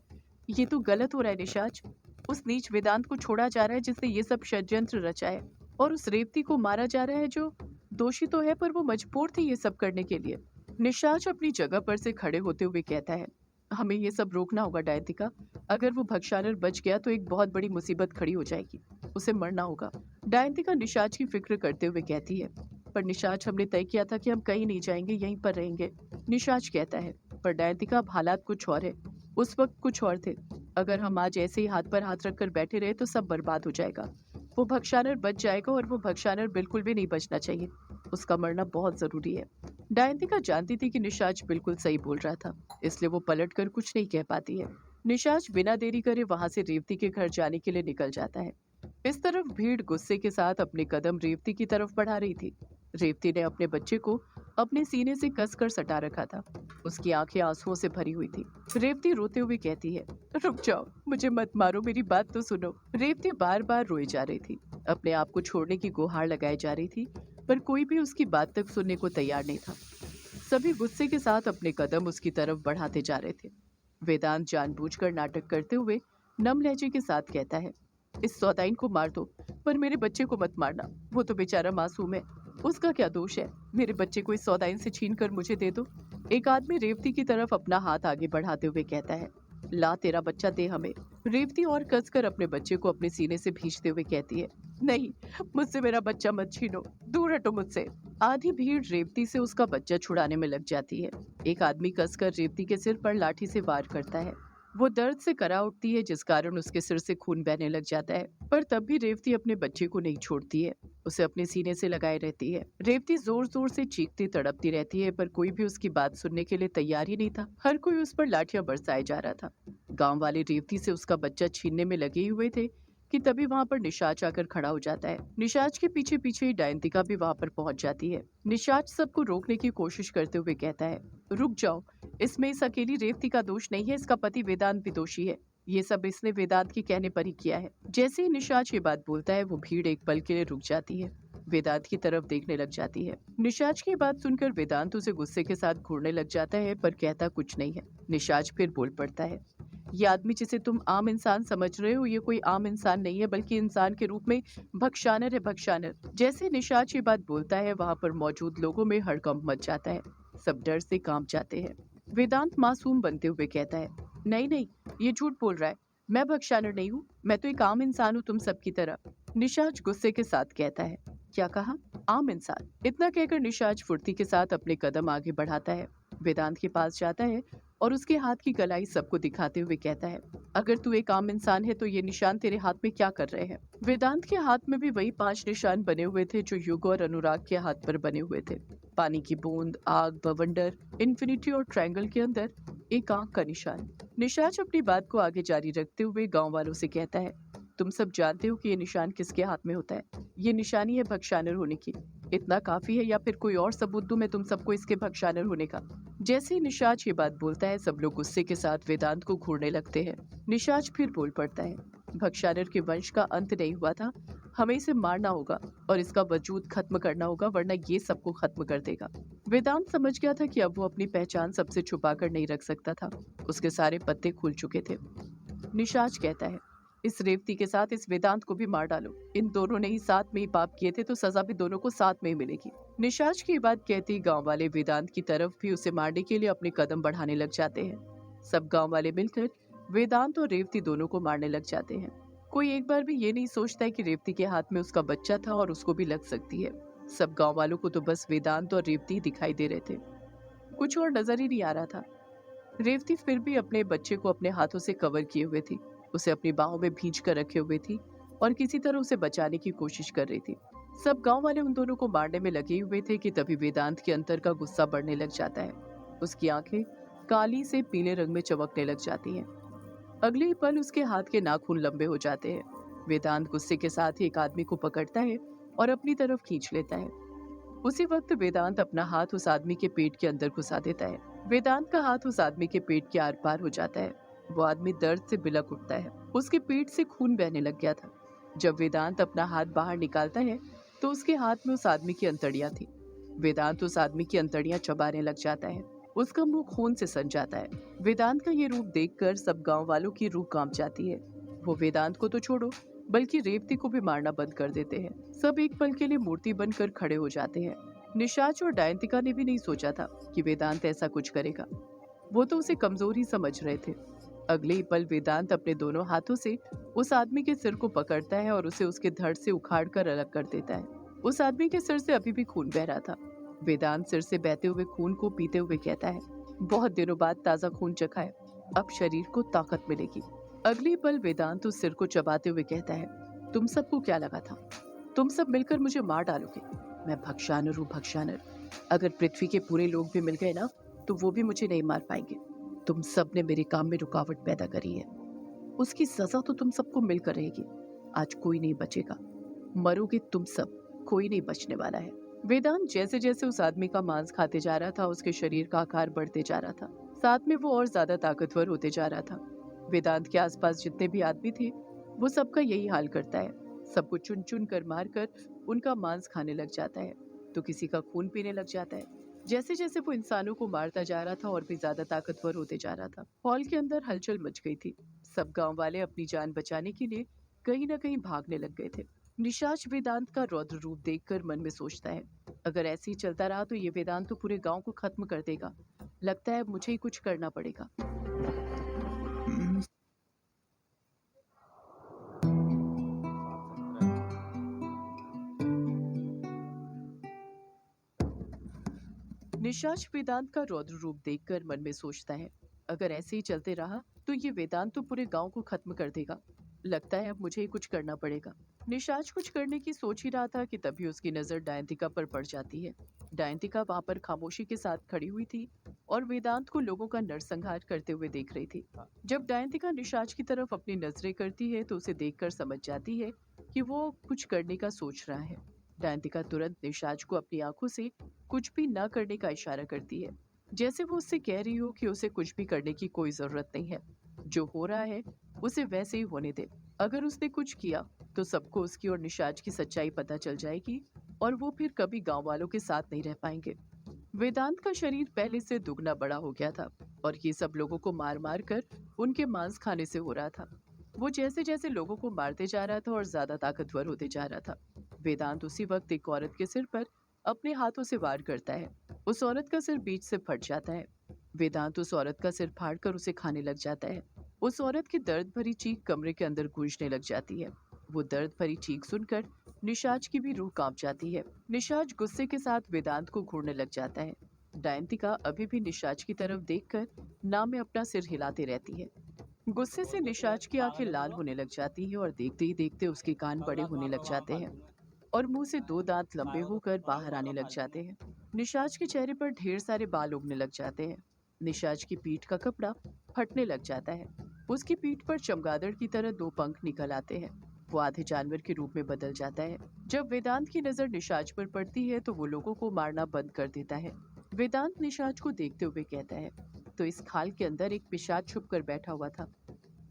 Speaker 2: ये तो गलत हो रहा है निशाच, उस नीच वेदांत को छोड़ा जा रहा है जिसने ये सब षड्यंत्र रचा है, और उस रेवती को मारा जा रहा है जो दोषी तो है पर वो मजबूर थी ये सब करने के लिए। निशाच अपनी जगह पर से खड़े होते हुए कहता है, हमें ये सब रोकना होगा डायंतिका, अगर वो भक्षानर बच गया तो एक बहुत बड़ी मुसीबत खड़ी हो जाएगी, उसे मरना होगा। डायंतिका निशाच की फिक्र करते हुए कहती है, पर निशाच हमने तय किया था कि हम कहीं नहीं जाएंगे, यहीं पर रहेंगे। निशाच कहता है, पर डायंतिका अब हालात कुछ और है, उस वक्त कुछ और थे, अगर हम आज ऐसे ही हाथ पर हाथ रखकर बैठे रहे तो सब बर्बाद हो जाएगा, वो भक्षानर बच जाएगा और वो भक्षानर बिल्कुल भी नहीं बचना चाहिए, उसका मरना बहुत जरूरी है। डायंतिका जानती थी कि निशाच बिल्कुल सही बोल रहा था, इसलिए वो पलटकर कुछ नहीं कह पाती है। निशाच बिना देरी करे वहां से रेवती के घर जाने के लिए निकल जाता है। इस तरफ भीड़ गुस्से के साथ अपने कदम रेवती की तरफ बढ़ा रही थी। रेवती ने अपने बच्चे को अपने सीने से कसकर सटा रखा था, उसकी आंखें आंसुओं से भरी हुई थी। रेवती रोते हुए कहती है, रुक जाओ, मुझे मत मारो, मेरी बात तो सुनो। रेवती बार बार रोई जा रही थी, अपने आप को छोड़ने की गुहार लगाई जा रही थी, पर कोई भी उसकी बात तक सुनने को तैयार नहीं था। सभी गुस्से के साथ अपने कदम उसकी तरफ बढ़ाते जा रहे थे। वेदांत जानबूझकर नाटक करते हुए नम लहजे के साथ कहता है, इस सौदाइन को मार दो, पर मेरे बच्चे को मत मारना। वो तो बेचारा मासूम है, उसका क्या दोष है? मेरे बच्चे को इस सौदाइन से छीन कर मुझे दे दो। एक आदमी रेवती की तरफ अपना हाथ आगे बढ़ाते हुए कहता है, ला तेरा बच्चा दे हमें। रेवती और कसकर अपने बच्चे को अपने सीने से भींचते हुए कहती है, नहीं, मुझसे मेरा बच्चा मत छीनो, दूर हटो मुझसे। आधी भीड़ रेवती से उसका बच्चा छुड़ाने में लग जाती है। एक आदमी कसकर रेवती के सिर पर लाठी से वार करता है। वो दर्द से करा उठती है, जिस कारण उसके सिर से खून बहने लग जाता है, पर तब भी रेवती अपने बच्चे को नहीं छोड़ती है, उसे अपने सीने से लगाए रहती है। रेवती जोर जोर से चीखती तड़पती रहती है, पर कोई भी उसकी बात सुनने के लिए तैयार ही नहीं था। हर कोई उस पर लाठियां बरसाए जा रहा था। गांव वाले रेवती से उसका बच्चा छीनने में लगे हुए थे कि तभी वहां पर निशाच आकर खड़ा हो जाता है। निशाच के पीछे पीछे डायंतिका भी वहां पर पहुंच जाती है। निशाच सबको रोकने की कोशिश करते हुए कहता है, रुक जाओ, इसमें इस अकेली रेवती का दोष नहीं है, इसका पति वेदांत भी दोषी है। ये सब इसने वेदांत के कहने पर ही किया है। जैसे ही निशाच ये बात बोलता है, वो भीड़ एक पल के लिए रुक जाती है, वेदांत की तरफ देखने लग जाती है। निशाच की बात सुनकर वेदांत उसे गुस्से के साथ घूरने लग जाता है, पर कहता कुछ नहीं है। निशाच फिर बोल पड़ता है, ये आदमी जिसे तुम आम इंसान समझ रहे हो, ये कोई आम इंसान नहीं है, बल्कि इंसान के रूप में भक्षानर है, भक्षानर। जैसे निशाच ये बात बोलता है, वहां पर मौजूद लोगों में हड़कंप मच जाता है, सब डर से कांप जाते हैं। वेदांत मासूम बनते हुए कहता है, नहीं नहीं, ये झूठ बोल रहा है, मैं भक्षानर नहीं हूँ, मैं तो एक आम इंसान हूँ तुम सबकी तरह। निशाच गुस्से के साथ कहता है, क्या कहा? आम इंसान? इतना कहकर निशाच फुर्ती के साथ अपने कदम आगे बढ़ाता है, वेदांत के पास जाता है और उसके हाथ की कलाई सबको दिखाते हुए कहता है, अगर तू एक आम इंसान है तो ये निशान तेरे हाथ में क्या कर रहे हैं? वेदांत के हाथ में भी वही 5 निशान बने हुए थे जो युग और अनुराग के हाथ पर बने हुए थे। पानी की बूंद, आग, बवंडर, इन्फिनिटी और ट्रायंगल के अंदर एक आंख का निशान। निशाच अपनी बात को आगे जारी रखते हुए गांव वालों से कहता है, तुम सब जानते हो कि ये निशान किसके हाथ में होता है? ये निशानी है भक्षानर होने की। इतना काफी है या फिर कोई और सबूत दूं मैं तुम सबको इसके भक्षानर होने का? जैसे ही निशाच ये बात बोलता है, सब लोग गुस्से के साथ वेदांत को घूरने लगते हैं। निशाच फिर बोल पड़ता है, भक्षानर के वंश का अंत नहीं हुआ था, हमें इसे मारना होगा और इसका वजूद खत्म करना होगा, वरना ये सबको खत्म कर देगा। वेदांत समझ गया था कि अब वो अपनी पहचान सबसे छुपा कर नहीं रख सकता था, उसके सारे पत्ते खुल चुके थे। निशाच कहता है, इस रेवती के साथ इस वेदांत को भी मार डालो, इन दोनों ने ही साथ में ही पाप किए थे, तो सजा भी दोनों को साथ में ही मिलेगी। निशाच की बात कहती गांव वाले वेदांत की तरफ भी उसे मारने के लिए अपने कदम बढ़ाने लग जाते हैं। सब गांव वाले मिलकर वेदांत और रेवती दोनों को मारने लग जाते हैं। कोई एक बार भी ये नहीं सोचता है कि रेवती के हाथ में उसका बच्चा था और उसको भी लग सकती है। सब गांव वालों को तो बस वेदांत और रेवती दिखाई दे रहे थे, कुछ और नजर ही नहीं आ रहा था। रेवती फिर भी अपने बच्चे को अपने हाथों से कवर किए हुए थी, उसे अपनी बाहों में भींच कर रखे हुए थी और किसी तरह उसे बचाने की कोशिश कर रही थी। सब गांव वाले उन दोनों को मारने में लगे हुए थे कि तभी वेदांत के अंदर का गुस्सा बढ़ने लग जाता है। उसकी आंखें काली से पीले रंग में चमकने लग जाती हैं। अगले ही पल उसके हाथ के नाखून लंबे हो जाते हैं। वेदांत गुस्से के साथ ही एक आदमी को पकड़ता है और अपनी तरफ खींच लेता है। उसी वक्त वेदांत अपना हाथ उस आदमी के पेट के अंदर घुसा देता है। वेदांत का हाथ उस आदमी के पेट के आर पार हो जाता है। वो आदमी दर्द से बिलक उठता है, उसके पेट से खून बहने लग गया था। जब वेदांत अपना हाथ बाहर निकालता है तो उसके हाथ में उस आदमी की अंतड़ियां थी। वेदांत उस आदमी की अंतड़ियां चबाने लग जाता है, उसका मुंह खून से सन जाता है। वेदांत का ये रूप देखकर सब गांव वालों की रूह कांप जाती है। वो वेदांत को तो छोड़ो, बल्कि रेवती को भी मारना बंद कर देते हैं। सब एक पल के लिए मूर्ति बनकर खड़े हो जाते हैं। निशाच और डायंतिका ने भी नहीं सोचा था कि वेदांत ऐसा कुछ करेगा, वो तो उसे कमजोर ही समझ रहे थे। अगले ही पल वेदांत अपने दोनों हाथों से उस आदमी के सिर को पकड़ता है और उसे उसके धड़ से उखाड़कर अलग कर देता है। उस आदमी के सिर से अभी भी खून बह रहा था। वेदांत सिर से बहते हुए खून को पीते हुए कहता है, बहुत दिनों बाद ताजा खून चखा है, अब शरीर को ताकत मिलेगी। अगली पल वेदांत उस सिर को चबाते हुए कहता है, तुम सबको क्या लगा था? तुम सब मिलकर मुझे मार डालोगे? मैं भक्षानर हूँ, भक्षानर। अगर पृथ्वी के पूरे लोग भी मिल गए ना, तो वो भी मुझे नहीं मार पाएंगे। तुम सब ने मेरे काम में रुकावट पैदा करी है, उसकी सजा तो तुम सबको मिलकर रहेगी। आज कोई नहीं बचेगा, मरोगे तुम सब, कोई नहीं बचने वाला है। वेदांत जैसे जैसे उस आदमी का मांस खाते जा रहा था, उसके शरीर का आकार बढ़ते जा रहा था, साथ में वो और ज्यादा ताकतवर होते जा रहा था। वेदांत के आसपास जितने भी आदमी थे, वो सबका यही हाल करता है। सबको चुन चुन कर मार कर उनका मांस खाने लग जाता है, तो किसी का खून पीने लग जाता है। जैसे जैसे वो इंसानों को मारता जा रहा था और भी ज्यादा ताकतवर होते जा रहा था। हॉल के अंदर हलचल मच गई थी। सब गांव वाले अपनी जान बचाने के लिए कहीं ना कहीं भागने लग गए थे। निशाच वेदांत का रौद्र रूप देखकर मन में सोचता है, अगर ऐसे ही चलता रहा तो ये वेदांत तो पूरे गांव को खत्म कर देगा। लगता है मुझे ही कुछ करना पड़ेगा। निशाच वेदांत का रौद्र रूप देखकर मन में सोचता है, अगर ऐसे ही चलते रहा तो ये वेदांत तो पूरे गांव को खत्म कर देगा। लगता है अब मुझे ही कुछ करना पड़ेगा। निशाच कुछ करने की सोच ही रहा था कि तभी उसकी नजर डायंतिका पर पड़ जाती है। डायंतिका वहां पर खामोशी के साथ खड़ी हुई थी और वेदांत को लोगों का नरसंहार करते हुए देख रही थी। जब डायंतिका निशाच की तरफ अपनी नजरें करती है तो उसे देखकर समझ जाती है कि वो कुछ करने का सोच रहा है। डायंतिका तुरंत निशाच को अपनी आंखों से कुछ भी न करने का इशारा करती है, जैसे वो उससे कह रही हो कि उसे कुछ भी करने की कोई जरूरत नहीं है। जो हो रहा है उसे वैसे ही होने दे। अगर उसने कुछ किया तो सबको उसकी और निशाच की सच्चाई पता चल जाएगी और वो फिर कभी गांव वालों के साथ नहीं रह पाएंगे। वेदांत का शरीर पहले से दुगना बड़ा हो गया था और ये सब लोगों को मार मार कर उनके मांस खाने से हो रहा था। वो जैसे जैसे लोगों को मारते जा रहा था और ज्यादा ताकतवर होते जा रहा था। वेदांत उसी वक्त एक औरत के सिर पर अपने हाथों से वार करता है। उस औरत का सिर बीच से फट जाता है। वेदांत उस औरत का सिर फाड़कर उसे खाने लग जाता है। उस औरत की दर्द भरी चीख कमरे के अंदर गूंजने लग जाती है। वो दर्द भरी चीख सुनकर निशाच की भी रूह कांप जाती है। निशाच गुस्से के साथ वेदांत को घूरने लग जाता है। डायंतिका अभी भी निशाच की तरफ देखकर नाम में अपना सिर हिलाती रहती है। गुस्से से निशाच की आंखें लाल होने लग जाती है और देखते ही देखते उसके कान बड़े होने लग जाते हैं और मुंह से दो दांत लंबे होकर बाहर आने लग जाते हैं। निशाच के चेहरे पर ढेर सारे बाल उगने लग जाते हैं। निशाच की पीठ का कपड़ा फटने लग जाता है। उसकी पीठ पर चमगादड़ की तरह दो पंख निकल आते हैं। वो आधे जानवर के रूप में बदल जाता है। जब वेदांत की नजर निशाच पर पड़ती है तो वो लोगों को मारना बंद कर देता है। वेदांत निशाच को देखते हुए कहता है, तो इस खाल के अंदर एक पिशाच छुप कर बैठा हुआ था।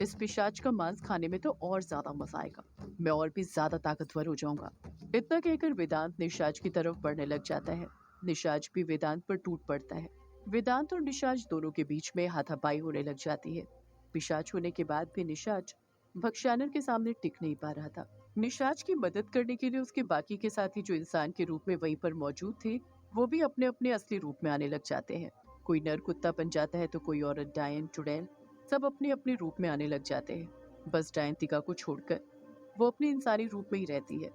Speaker 2: इस पिशाच का मांस खाने में तो और ज्यादा मजा आएगा। मैं और भी ज्यादा ताकतवर हो जाऊंगा। इतना कहकर वेदांत निशाच की तरफ बढ़ने लग जाता है। निशाच भी वेदांत पर टूट पड़ता है। वेदांत और निशाच दोनों के बीच में हाथापाई होने लग जाती है। पिशाच होने के बाद भी निशाच भक्ष्यानर के सामने टिक नहीं पा रहा था। निशाच की मदद करने के लिए उसके बाकी के साथी जो इंसान के रूप में वहीं पर मौजूद थे, वो भी अपने अपने असली रूप में आने लग जाते हैं। कोई नर कुत्ता बन जाता है तो कोई औरत डायन चुड़ैल, सब अपने अपने रूप में आने लग जाते हैं। बस डायंतिका को छोड़कर वो अपने इंसानी रूप में ही रहती है।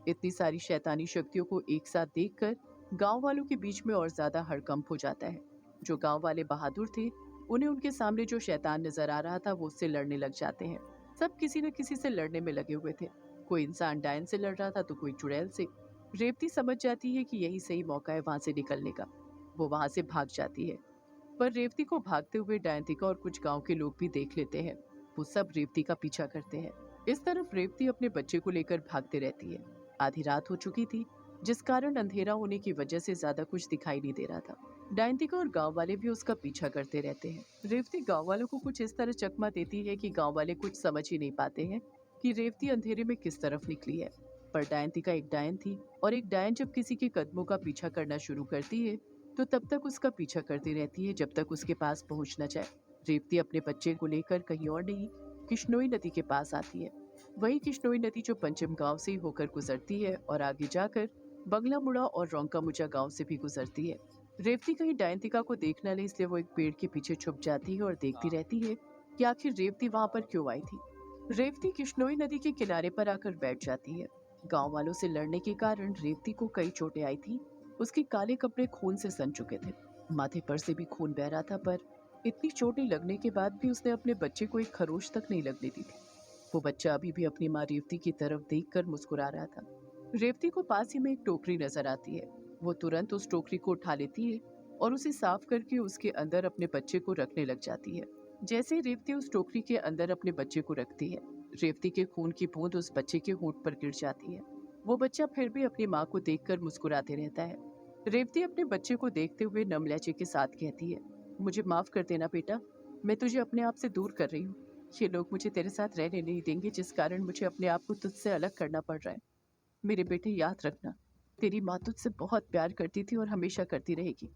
Speaker 2: इतनी सारी शैतानी शक्तियों को एक साथ देखकर गांव वालों के बीच में और ज्यादा हड़कंप हो जाता है। जो गांव वाले बहादुर थे, उन्हें उनके सामने जो शैतान नजर आ रहा था वो उससे लड़ने लग जाते हैं। सब किसी न किसी से लड़ने में लगे हुए थे। कोई इंसान डायन से लड़ रहा था तो कोई चुड़ैल से। रेवती समझ जाती है कि यही सही मौका है वहां से निकलने का। वो वहां से भाग जाती है, पर रेवती को भागते हुए डायंतिका और कुछ गांव के लोग भी देख लेते हैं। वो सब रेवती का पीछा करते हैं। इस तरफ रेवती अपने बच्चे को लेकर भागते रहती है। आधी रात हो चुकी थी, जिस कारण अंधेरा होने की वजह से ज्यादा कुछ दिखाई नहीं दे रहा था। डायंतिका और गांव वाले भी उसका पीछा करते रहते हैं। रेवती गांव वालों को कुछ इस तरह चकमा देती है कि गांव वाले कुछ समझ ही नहीं पाते हैं कि रेवती अंधेरे में किस तरफ निकली है। पर डायंतिका एक डायन थी और एक डायन जब किसी के कदमों का पीछा करना शुरू करती है तो तब तक उसका पीछा करती रहती है जब तक उसके पास पहुंच न जाए। रेवती अपने बच्चे को लेकर कहीं और नहीं, किश्नोई नदी के पास आती है। वही किश्नोई नदी जो पंचम गांव से होकर गुजरती है और आगे जाकर बंगला मुड़ा और रोंका मुचा गांव से भी गुजरती है। रेवती कहीं डायंतिका को देख न ले, इसलिए वो एक पेड़ के पीछे छुप जाती है और देखती रहती है कि आखिर रेवती वहां पर क्यों आई थी। रेवती किश्नोई नदी के किनारे पर आकर बैठ जाती है। गांव वालों से लड़ने के कारण रेवती को कई चोटें आई थी। उसके काले कपड़े खून से सन चुके थे। माथे पर से भी खून बह रहा था, पर इतनी चोटें लगने के बाद भी उसने अपने बच्चे को एक खरोच तक नहीं लगने दी थी। वो बच्चा अभी भी अपनी माँ रेवती की तरफ देखकर मुस्कुरा रहा था। रेवती को पास ही में एक टोकरी नजर आती है। वो तुरंत उस टोकरी को उठा लेती है और उसे साफ करके उसके अंदर अपने बच्चे को रखने लग जाती है। जैसे ही रेवती उस टोकरी के अंदर अपने बच्चे को रखती है, रेवती के खून की बूंद उस बच्चे के होंठ पर गिर जाती है। वो बच्चा फिर भी अपनी माँ को देखकर मुस्कुराते रहता है। रेवती अपने बच्चे को देखते हुए नम लहजे के साथ कहती है, मुझे माफ कर देना बेटा, मैं तुझे अपने आप से दूर कर रही हूँ। ये लोग मुझे तेरे साथ रहने नहीं देंगे, जिस कारण मुझे अपने आप को तुझसे अलग करना पड़ रहा है। मेरे बेटे याद रखना, तेरी माँ तुझसे बहुत प्यार करती थी और हमेशा करती रहेगी।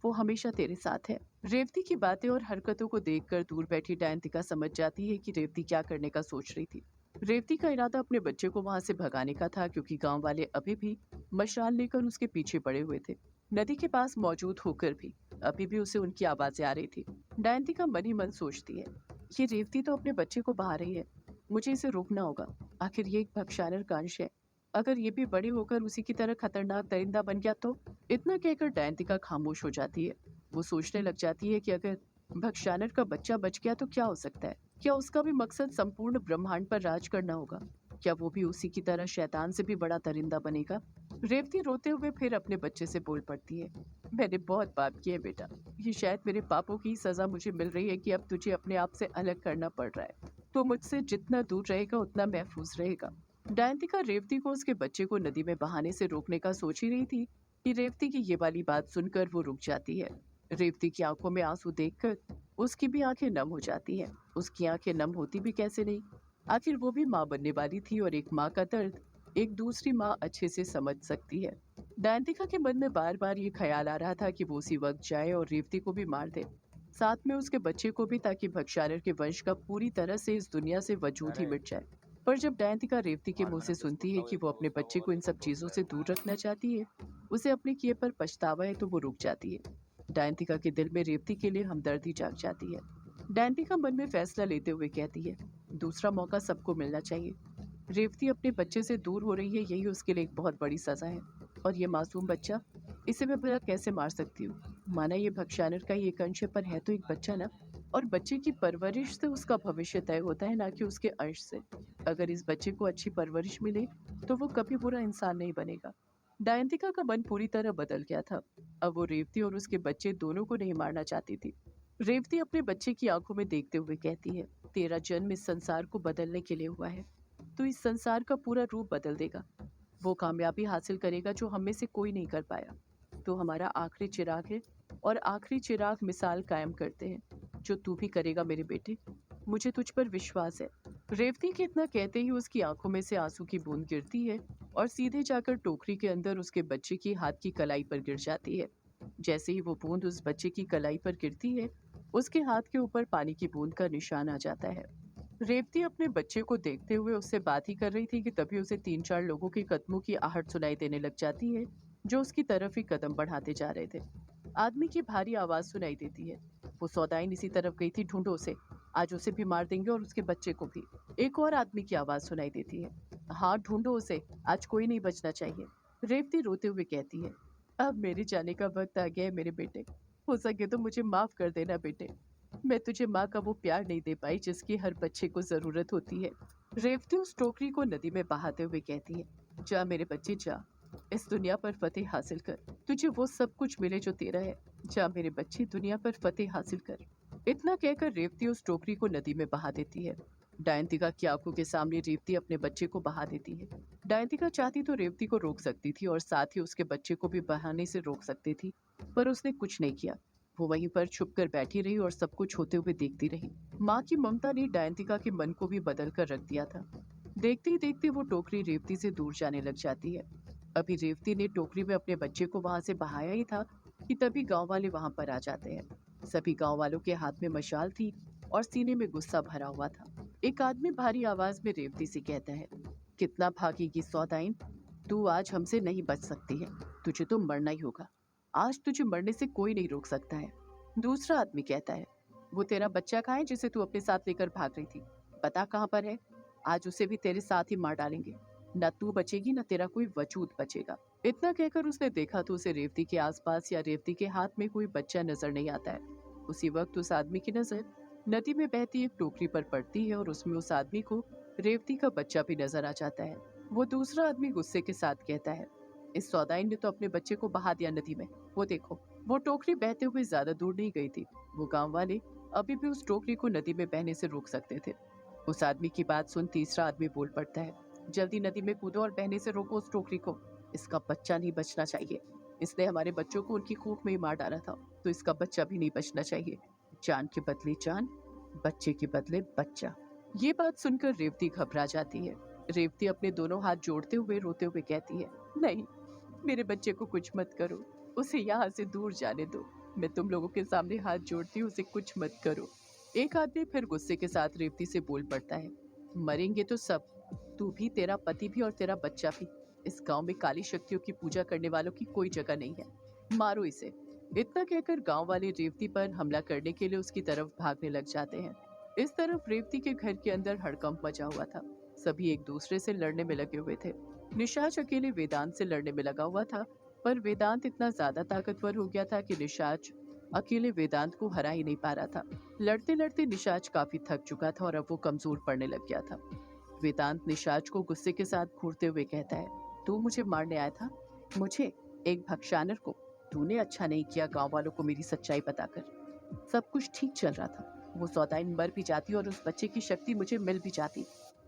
Speaker 2: वो हमेशा तेरे साथ है। रेवती की बातें और हरकतों को देखकर दूर बैठी दयंतिका समझ जाती है कि रेवती क्या करने का सोच रही थी। रेवती का इरादा अपने बच्चे को वहां से भगाने का था, क्योंकि गांव वाले अभी भी मशाल लेकर उसके पीछे पड़े हुए थे। नदी के पास मौजूद होकर भी अभी भी उसे उनकी आवाजें आ रही थी। दयंतिका मन ही मन सोचती है, ये रेवती तो अपने बच्चे को बहा रही है, मुझे इसे रोकना होगा। आखिर ये एक भक्षानर का अंश है, अगर ये भी बड़े होकर उसी की तरह खतरनाक दरिंदा बन गया तो। इतना कहकर दयंतिका खामोश हो जाती है। वो सोचने लग जाती है कि अगर भक्षानर का बच्चा बच गया तो क्या हो सकता है। क्या उसका भी मकसद संपूर्ण ब्रह्मांड पर राज करना होगा? क्या वो भी उसी की तरह शैतान से भी बड़ा दरिंदा बनेगा? रेवती रोते हुए फिर अपने बच्चे से बोल पड़ती है, मैंने बहुत पाप किए बेटा, ये शायद मेरे पापों की सजा मुझे मिल रही है कि अब तुझे अपने आप से अलग करना पड़ रहा है। तो मुझसे जितना दूर रहेगा उतना महफूज रहेगा। दयंतिका रेवती को उसके बच्चे को नदी में बहाने से रोकने का सोच ही रही थी कि रेवती की ये वाली बात सुनकर वो रुक जाती है। रेवती की आंखों में आंसू देखकर उसकी भी आंखें नम हो जाती हैं। उसकी आंखें नम होती भी कैसे नहीं, आखिर वो भी माँ बनने वाली थी और एक माँ का दर्द एक दूसरी माँ अच्छे से समझ सकती है। दयंतिका के मन में बार बार ये ख्याल आ रहा था कि वो उसी वक्त जाए और रेवती को भी मार दे, साथ में उसके बच्चे को भी, ताकि भक्षानर के वंश का पूरी तरह से इस दुनिया से वजूद ही मिट जाए। पर जब दयंतिका रेवती के मुंह से सुनती है कि वो अपने बच्चे को इन सब चीजों से दूर रखना चाहती है, उसे अपने किए पर पछतावा है, तो वो रुक जाती है। दयंतिका के दिल में रेवती के लिए हमदर्दी जाग जाती है। दयंतिका मन में फैसला लेते हुए कहती है, दूसरा मौका सबको मिलना चाहिए। रेवती अपने बच्चे से दूर हो रही है, यही उसके लिए एक बहुत बड़ी सजा है। और ये मासूम बच्चा, इसे मैं भला कैसे मार सकती हूँ? माना ये भक्षानर का ही एक अंश है, पर है तो एक बच्चा ना। और बच्चे की परवरिश से उसका भविष्य तय होता है, ना कि उसके अंश से। अगर इस बच्चे को अच्छी परवरिश मिले तो वो कभी बुरा इंसान नहीं बनेगा। दयंतिका का मन पूरी तरह बदल गया था। अब वो रेवती और उसके बच्चे दोनों को नहीं मारना चाहती थी। रेवती अपने बच्चे की आंखों में देखते हुए कहती है, तेरा जन्म इस संसार को बदलने के लिए हुआ है, तो इस संसार का पूरा रूप बदल देगा। वो कामयाबी हासिल करेगा जो हम में से कोई नहीं कर पाया। तो हमारा आखिरी चिराग है, और आखिरी चिराग मिसाल कायम करते हैं, जो तू भी करेगा मेरे बेटे। मुझे तुझ पर विश्वास है। रेवती के इतना कहते ही उसकी आंखों में से आंसू की बूंद गिरती है और सीधे जाकर टोकरी के अंदर उसके बच्चे की हाथ की कलाई पर गिर जाती है। जैसे ही वो बूंद उस बच्चे की कलाई पर गिरती है, उसके हाथ के ऊपर पानी की बूंद का निशान आ जाता है। रेवती अपने बच्चे को देखते हुए उससे बात ही कर रही थी कि तभी उसे 3-4 लोगों के कदमों की आहट सुनाई देने लग जाती है, जो उसकी तरफ ही कदम बढ़ाते जा रहे थे। आदमी की भारी आवाज सुनाई देती है। वो सौदाइन इसी तरफ गई थी, ढूंढो उसे, आज उसे भी मार देंगे और उसके बच्चे को भी। एक और आदमी की आवाज सुनाई देती है, हाँ ढूंढो उसे, आज कोई नहीं बचना चाहिए। रेवती रोते हुए कहती है, अब मेरे जाने का वक्त आ गया है मेरे बेटे, हो सके तो मुझे माफ कर देना बेटे। मैं तुझे माँ का वो प्यार नहीं दे पाई जिसकी हर बच्चे को जरूरत होती है। रेवती उस टोकरी को नदी में बहाते हुए कहती है, जा मेरे बच्चे जा, इस दुनिया पर फतेह हासिल कर, तुझे वो सब कुछ मिले जो तेरा है। जा मेरे बच्चे, दुनिया पर फतेह हासिल कर। इतना कहकर रेवती उस टोकरी को नदी में बहा देती है। दयंतिका की आंखों के सामने रेवती अपने बच्चे को बहा देती है। दयंतिका चाहती तो रेवती को रोक सकती थी और साथ ही उसके बच्चे को भी बहाने से रोक सकती थी, पर उसने कुछ नहीं किया। वो वहीं पर छुप कर बैठी रही और सब कुछ होते हुए देखती रही। माँ की ममता ने दयंतिका के मन को भी बदल कर रख दिया था। देखते ही देखते वो टोकरी रेवती से दूर जाने लग जाती है। अभी रेवती ने टोकरी में अपने बच्चे को वहां से बहाया ही था कि तभी गांव वाले वहां पर आ जाते हैं। सभी गांव वालों के हाथ में मशाल थी और सीने में गुस्सा भरा हुआ था। एक आदमी भारी आवाज में रेवती से कहता है, कितना भागेगी सौदाइन, तू आज हमसे नहीं बच सकती है, तुझे तो मरना ही होगा। आज तुझे मरने से कोई नहीं रोक सकता है। दूसरा आदमी कहता है, वो तेरा बच्चा कहाँ है जिसे तू अपने साथ लेकर भाग रही थी, पता कहाँ पर है, आज उसे भी तेरे साथ ही मार डालेंगे, न तू बचेगी न तेरा कोई वजूद बचेगा। इतना कहकर उसने देखा तो उसे रेवती के आसपास या रेवती के हाथ में कोई बच्चा नजर नहीं आता है। उसी वक्त उस आदमी की नजर नदी में बहती एक टोकरी पर पड़ती है और उसमें उस आदमी को रेवती का बच्चा भी नजर आ जाता है। वो दूसरा आदमी गुस्से के साथ कहता है, इस सौदाइन ने तो अपने बच्चे को बहा दिया नदी में, वो देखो। वो टोकरी बहते हुए ज्यादा दूर नहीं गई थी। वो गांव वाले अभी भी उस टोकरी को नदी में बहने से रोक सकते थे। उस आदमी की बात सुन तीसरा आदमी बोल पड़ता है, जल्दी नदी में कूदो और बहने से रोको उस टोकरी को, इसका बच्चा नहीं बचना चाहिए। इसने हमारे बच्चों को उनकी खूक में ही मार डाला था, तो इसका बच्चा भी नहीं बचना चाहिए। जान के बदले जान, बच्चे के बदले बच्चा। ये बात सुनकर रेवती घबरा जाती है। रेवती अपने दोनों हाथ जोड़ते हुए रोते हुए कहती है, नहीं, मेरे बच्चे को कुछ मत करो, उसे यहाँ से दूर जाने दो। मैं तुम लोगों के सामने हाथ जोड़ती हूँ, उसे कुछ मत करो। एक आदमी फिर गुस्से के साथ रेवती से बोल पड़ता है, मरेंगे तो सब, तू भी, तेरा पति भी और तेरा बच्चा भी। इस गांव में काली शक्तियों की पूजा करने वालों की कोई जगह नहीं है, मारो इसे। इतना कहकर गांव वाले रेवती पर हमला करने के लिए उसकी तरफ भागने लग जाते हैं। इस तरफ रेवती के घर के अंदर हड़कंप मचा हुआ था। सभी एक दूसरे से लड़ने में लगे हुए थे। निशाच अकेले वेदांत से लड़ने में लगा हुआ था, पर वेदांत इतना ज्यादा ताकतवर हो गया था कि निशाच अकेले वेदांत को हरा ही नहीं पा रहा था। लड़ते लड़ते निशाच काफी थक चुका था और अब वो कमजोर पड़ने लग गया था। वेदांत निशाच को गुस्से के साथ घूरते हुए कहता है, तू मुझे मारने आया था? मुझे? एक भक्षानर को? तूने अच्छा नहीं किया गांव वालों को मेरी सच्चाई बताकर। सब कुछ ठीक चल रहा था, वो सौदाइन मर भी जाती और उस बच्चे की शक्ति मुझे मिल भी जाती।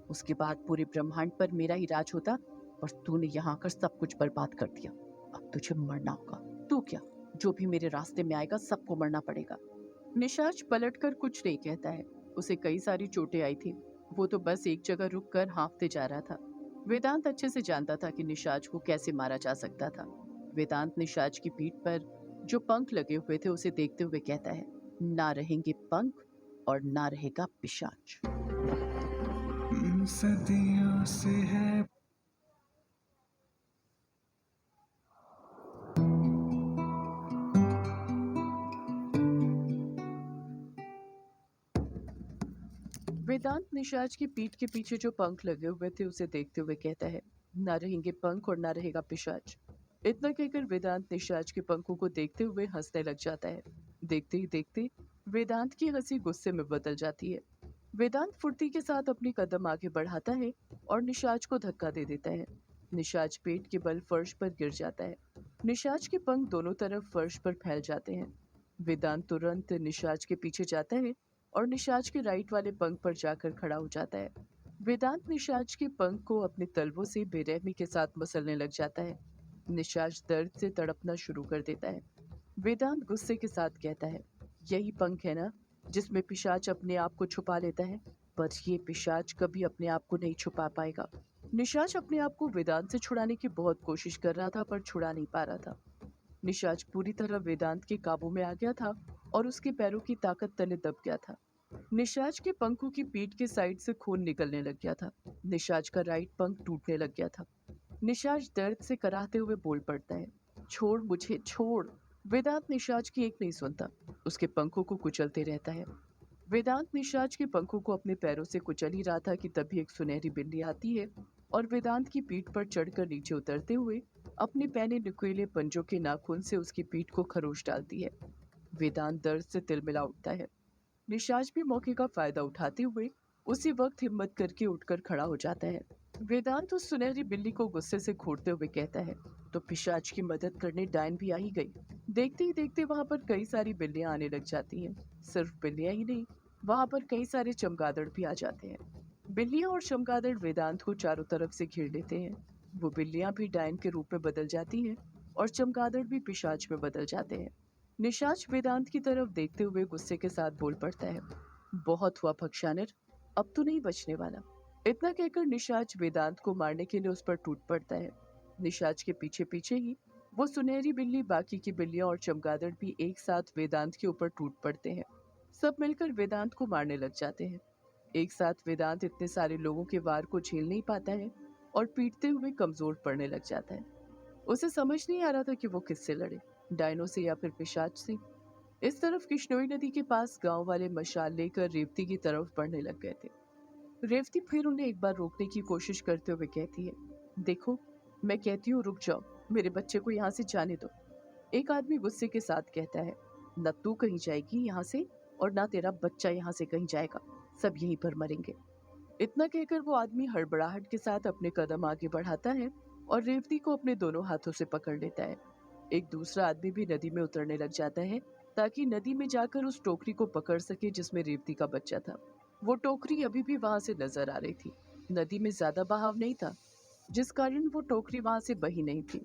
Speaker 2: उसके बाद पूरे ब्रह्मांड पर मेरा ही राज होता, और तूने यहाँ आकर सब कुछ बर्बाद कर दिया। अब तुझे मरना होगा। तू क्या, जो भी मेरे रास्ते में आएगा सबको मरना पड़ेगा। निशाच पलटकर कुछ नहीं कहता है। उसे कई सारी चोटें आई थी, वो तो बस एक जगह रुक कर हाँफते जा रहा था। वेदांत अच्छे से जानता था कि निशाच को कैसे मारा जा सकता था। वेदांत निशाच की पीठ पर जो पंख लगे हुए थे उसे देखते हुए कहता है, ना रहेंगे पंख और ना रहेगा पिशाच।
Speaker 3: सदियों से है
Speaker 2: वेदांत निशाच की पीठ के पीछे जो पंख लगे हुए थे उसे देखते हुए कहता है, ना रहेंगे पंख और ना रहेगा पिशाच। इतना कहकर वेदांत निशाच के पंखों को देखते हुए हंसने लग जाता है। देखते ही देखते वेदांत की हंसी गुस्से में बदल जाती है। वेदांत फुर्ती के साथ अपनी कदम आगे बढ़ाता है और निशाच को धक्का दे देता है। निशाच पेट के बल फर्श पर गिर जाता है। निशाच के पंख दोनों तरफ फर्श पर फैल जाते हैं। वेदांत तुरंत निशाच के पीछे जाता है और निशाच के राइट वाले पंख पर जाकर खड़ा हो जाता है। वेदांत निशाच के पंख को अपने तलवों से बेरहमी के साथ मसलने लग जाता है। निशाच दर्द से तड़पना शुरू कर देता है। वेदांत गुस्से के साथ कहता है, यही पंख है ना जिसमें पिशाच अपने आप को छुपा लेता है, पर ये पिशाच कभी अपने आप को नहीं छुपा पाएगा। निशाच अपने आप को वेदांत से छुड़ाने की बहुत कोशिश कर रहा था, पर छुड़ा नहीं पा रहा था। निशाच पूरी तरह वेदांत के काबू में आ गया था और उसके पैरों की ताकत तले दब गया था। निशाच के पंखों की पीठ के साइड से खून निकलने लग गया था। निशाच का राइट पंख टूटने लग गया था। निशाच दर्द से कराहते हुए बोल पड़ता है, छोड़ मुझे, छोड़। वेदांत निशाच की एक नहीं सुनता, उसके पंखों को कुचलते रहता है। वेदांत निशाच के पंखों को अपने पैरों से कुचल ही रहा था कि तभी एक सुनहरी बिल्ली आती है और वेदांत की पीठ पर चढ़कर नीचे उतरते हुए अपने पैने नुकीले पंजों के नाखून से उसकी पीठ को खरोच डालती है। वेदांत दर्द से तिलमिला उठता है। निशाच भी मौके का फायदा उठाते हुए उसी वक्त हिम्मत करके उठकर खड़ा हो जाता है। वेदांत उस सुनहरी बिल्ली को गुस्से से घूरते हुए कहता है, तो पिशाच की मदद करने डायन भी आ ही गई। देखते ही देखते वहां पर कई सारी बिल्लियां आने लग जाती हैं। सिर्फ बिल्लियां ही नहीं, वहां पर कई सारे चमगादड़ भी आ जाते हैं। बिल्लियां और चमगादड़ वेदांत को चारों तरफ से घेर लेते हैं। वो बिल्लियां भी डायन के रूप में बदल जाती हैं और चमगादड़ भी पिशाच में बदल जाते हैं। निशाच वेदांत की तरफ देखते हुए गुस्से के साथ बोल पड़ता है, बहुत हुआ भक्षानर, अब तो नहीं बचने वाला। इतना कहकर निशाच वेदांत को मारने के लिए उस पर टूट पड़ता है। निशाच के पीछे पीछे ही वो सुनहरी बिल्ली, बाकी की बिल्लियां और चमगादड़ भी एक साथ वेदांत के ऊपर टूट पड़ते हैं। सब मिलकर वेदांत को मारने लग जाते हैं। एक साथ वेदांत इतने सारे लोगों के वार को झेल नहीं पाता है और पीटते हुए कमजोर पड़ने लग जाता है। उसे समझ नहीं आ रहा था कि वो किससे लड़े, डायनो से या फिर पिशाच से। इस तरफ किश्नोई नदी के पास गांव वाले मशाल लेकर रेवती की तरफ बढ़ने लग गए थे। रेवती फिर उन्हें एक बार रोकने की कोशिश करते हुए कहती है, देखो, मैं कहती हूँ रुक जाओ, मेरे बच्चे को यहाँ से जाने दो। एक आदमी गुस्से के साथ कहता है, न तू कहीं जाएगी यहाँ से और ना तेरा बच्चा यहाँ से कहीं जाएगा, सब यहीं पर मरेंगे। इतना कहकर वो आदमी हड़बड़ाहट के साथ अपने कदम आगे बढ़ाता है और रेवती को अपने दोनों हाथों से पकड़ लेता है। एक दूसरा आदमी भी नदी में उतरने लग जाता है ताकि नदी में जाकर उस टोकरी को पकड़ सके जिसमें रेवती का बच्चा था। वो टोकरी अभी भी वहां से नजर आ रही थी। नदी में ज्यादा बहाव नहीं था, जिस कारण वो टोकरी वहां से बही नहीं थी।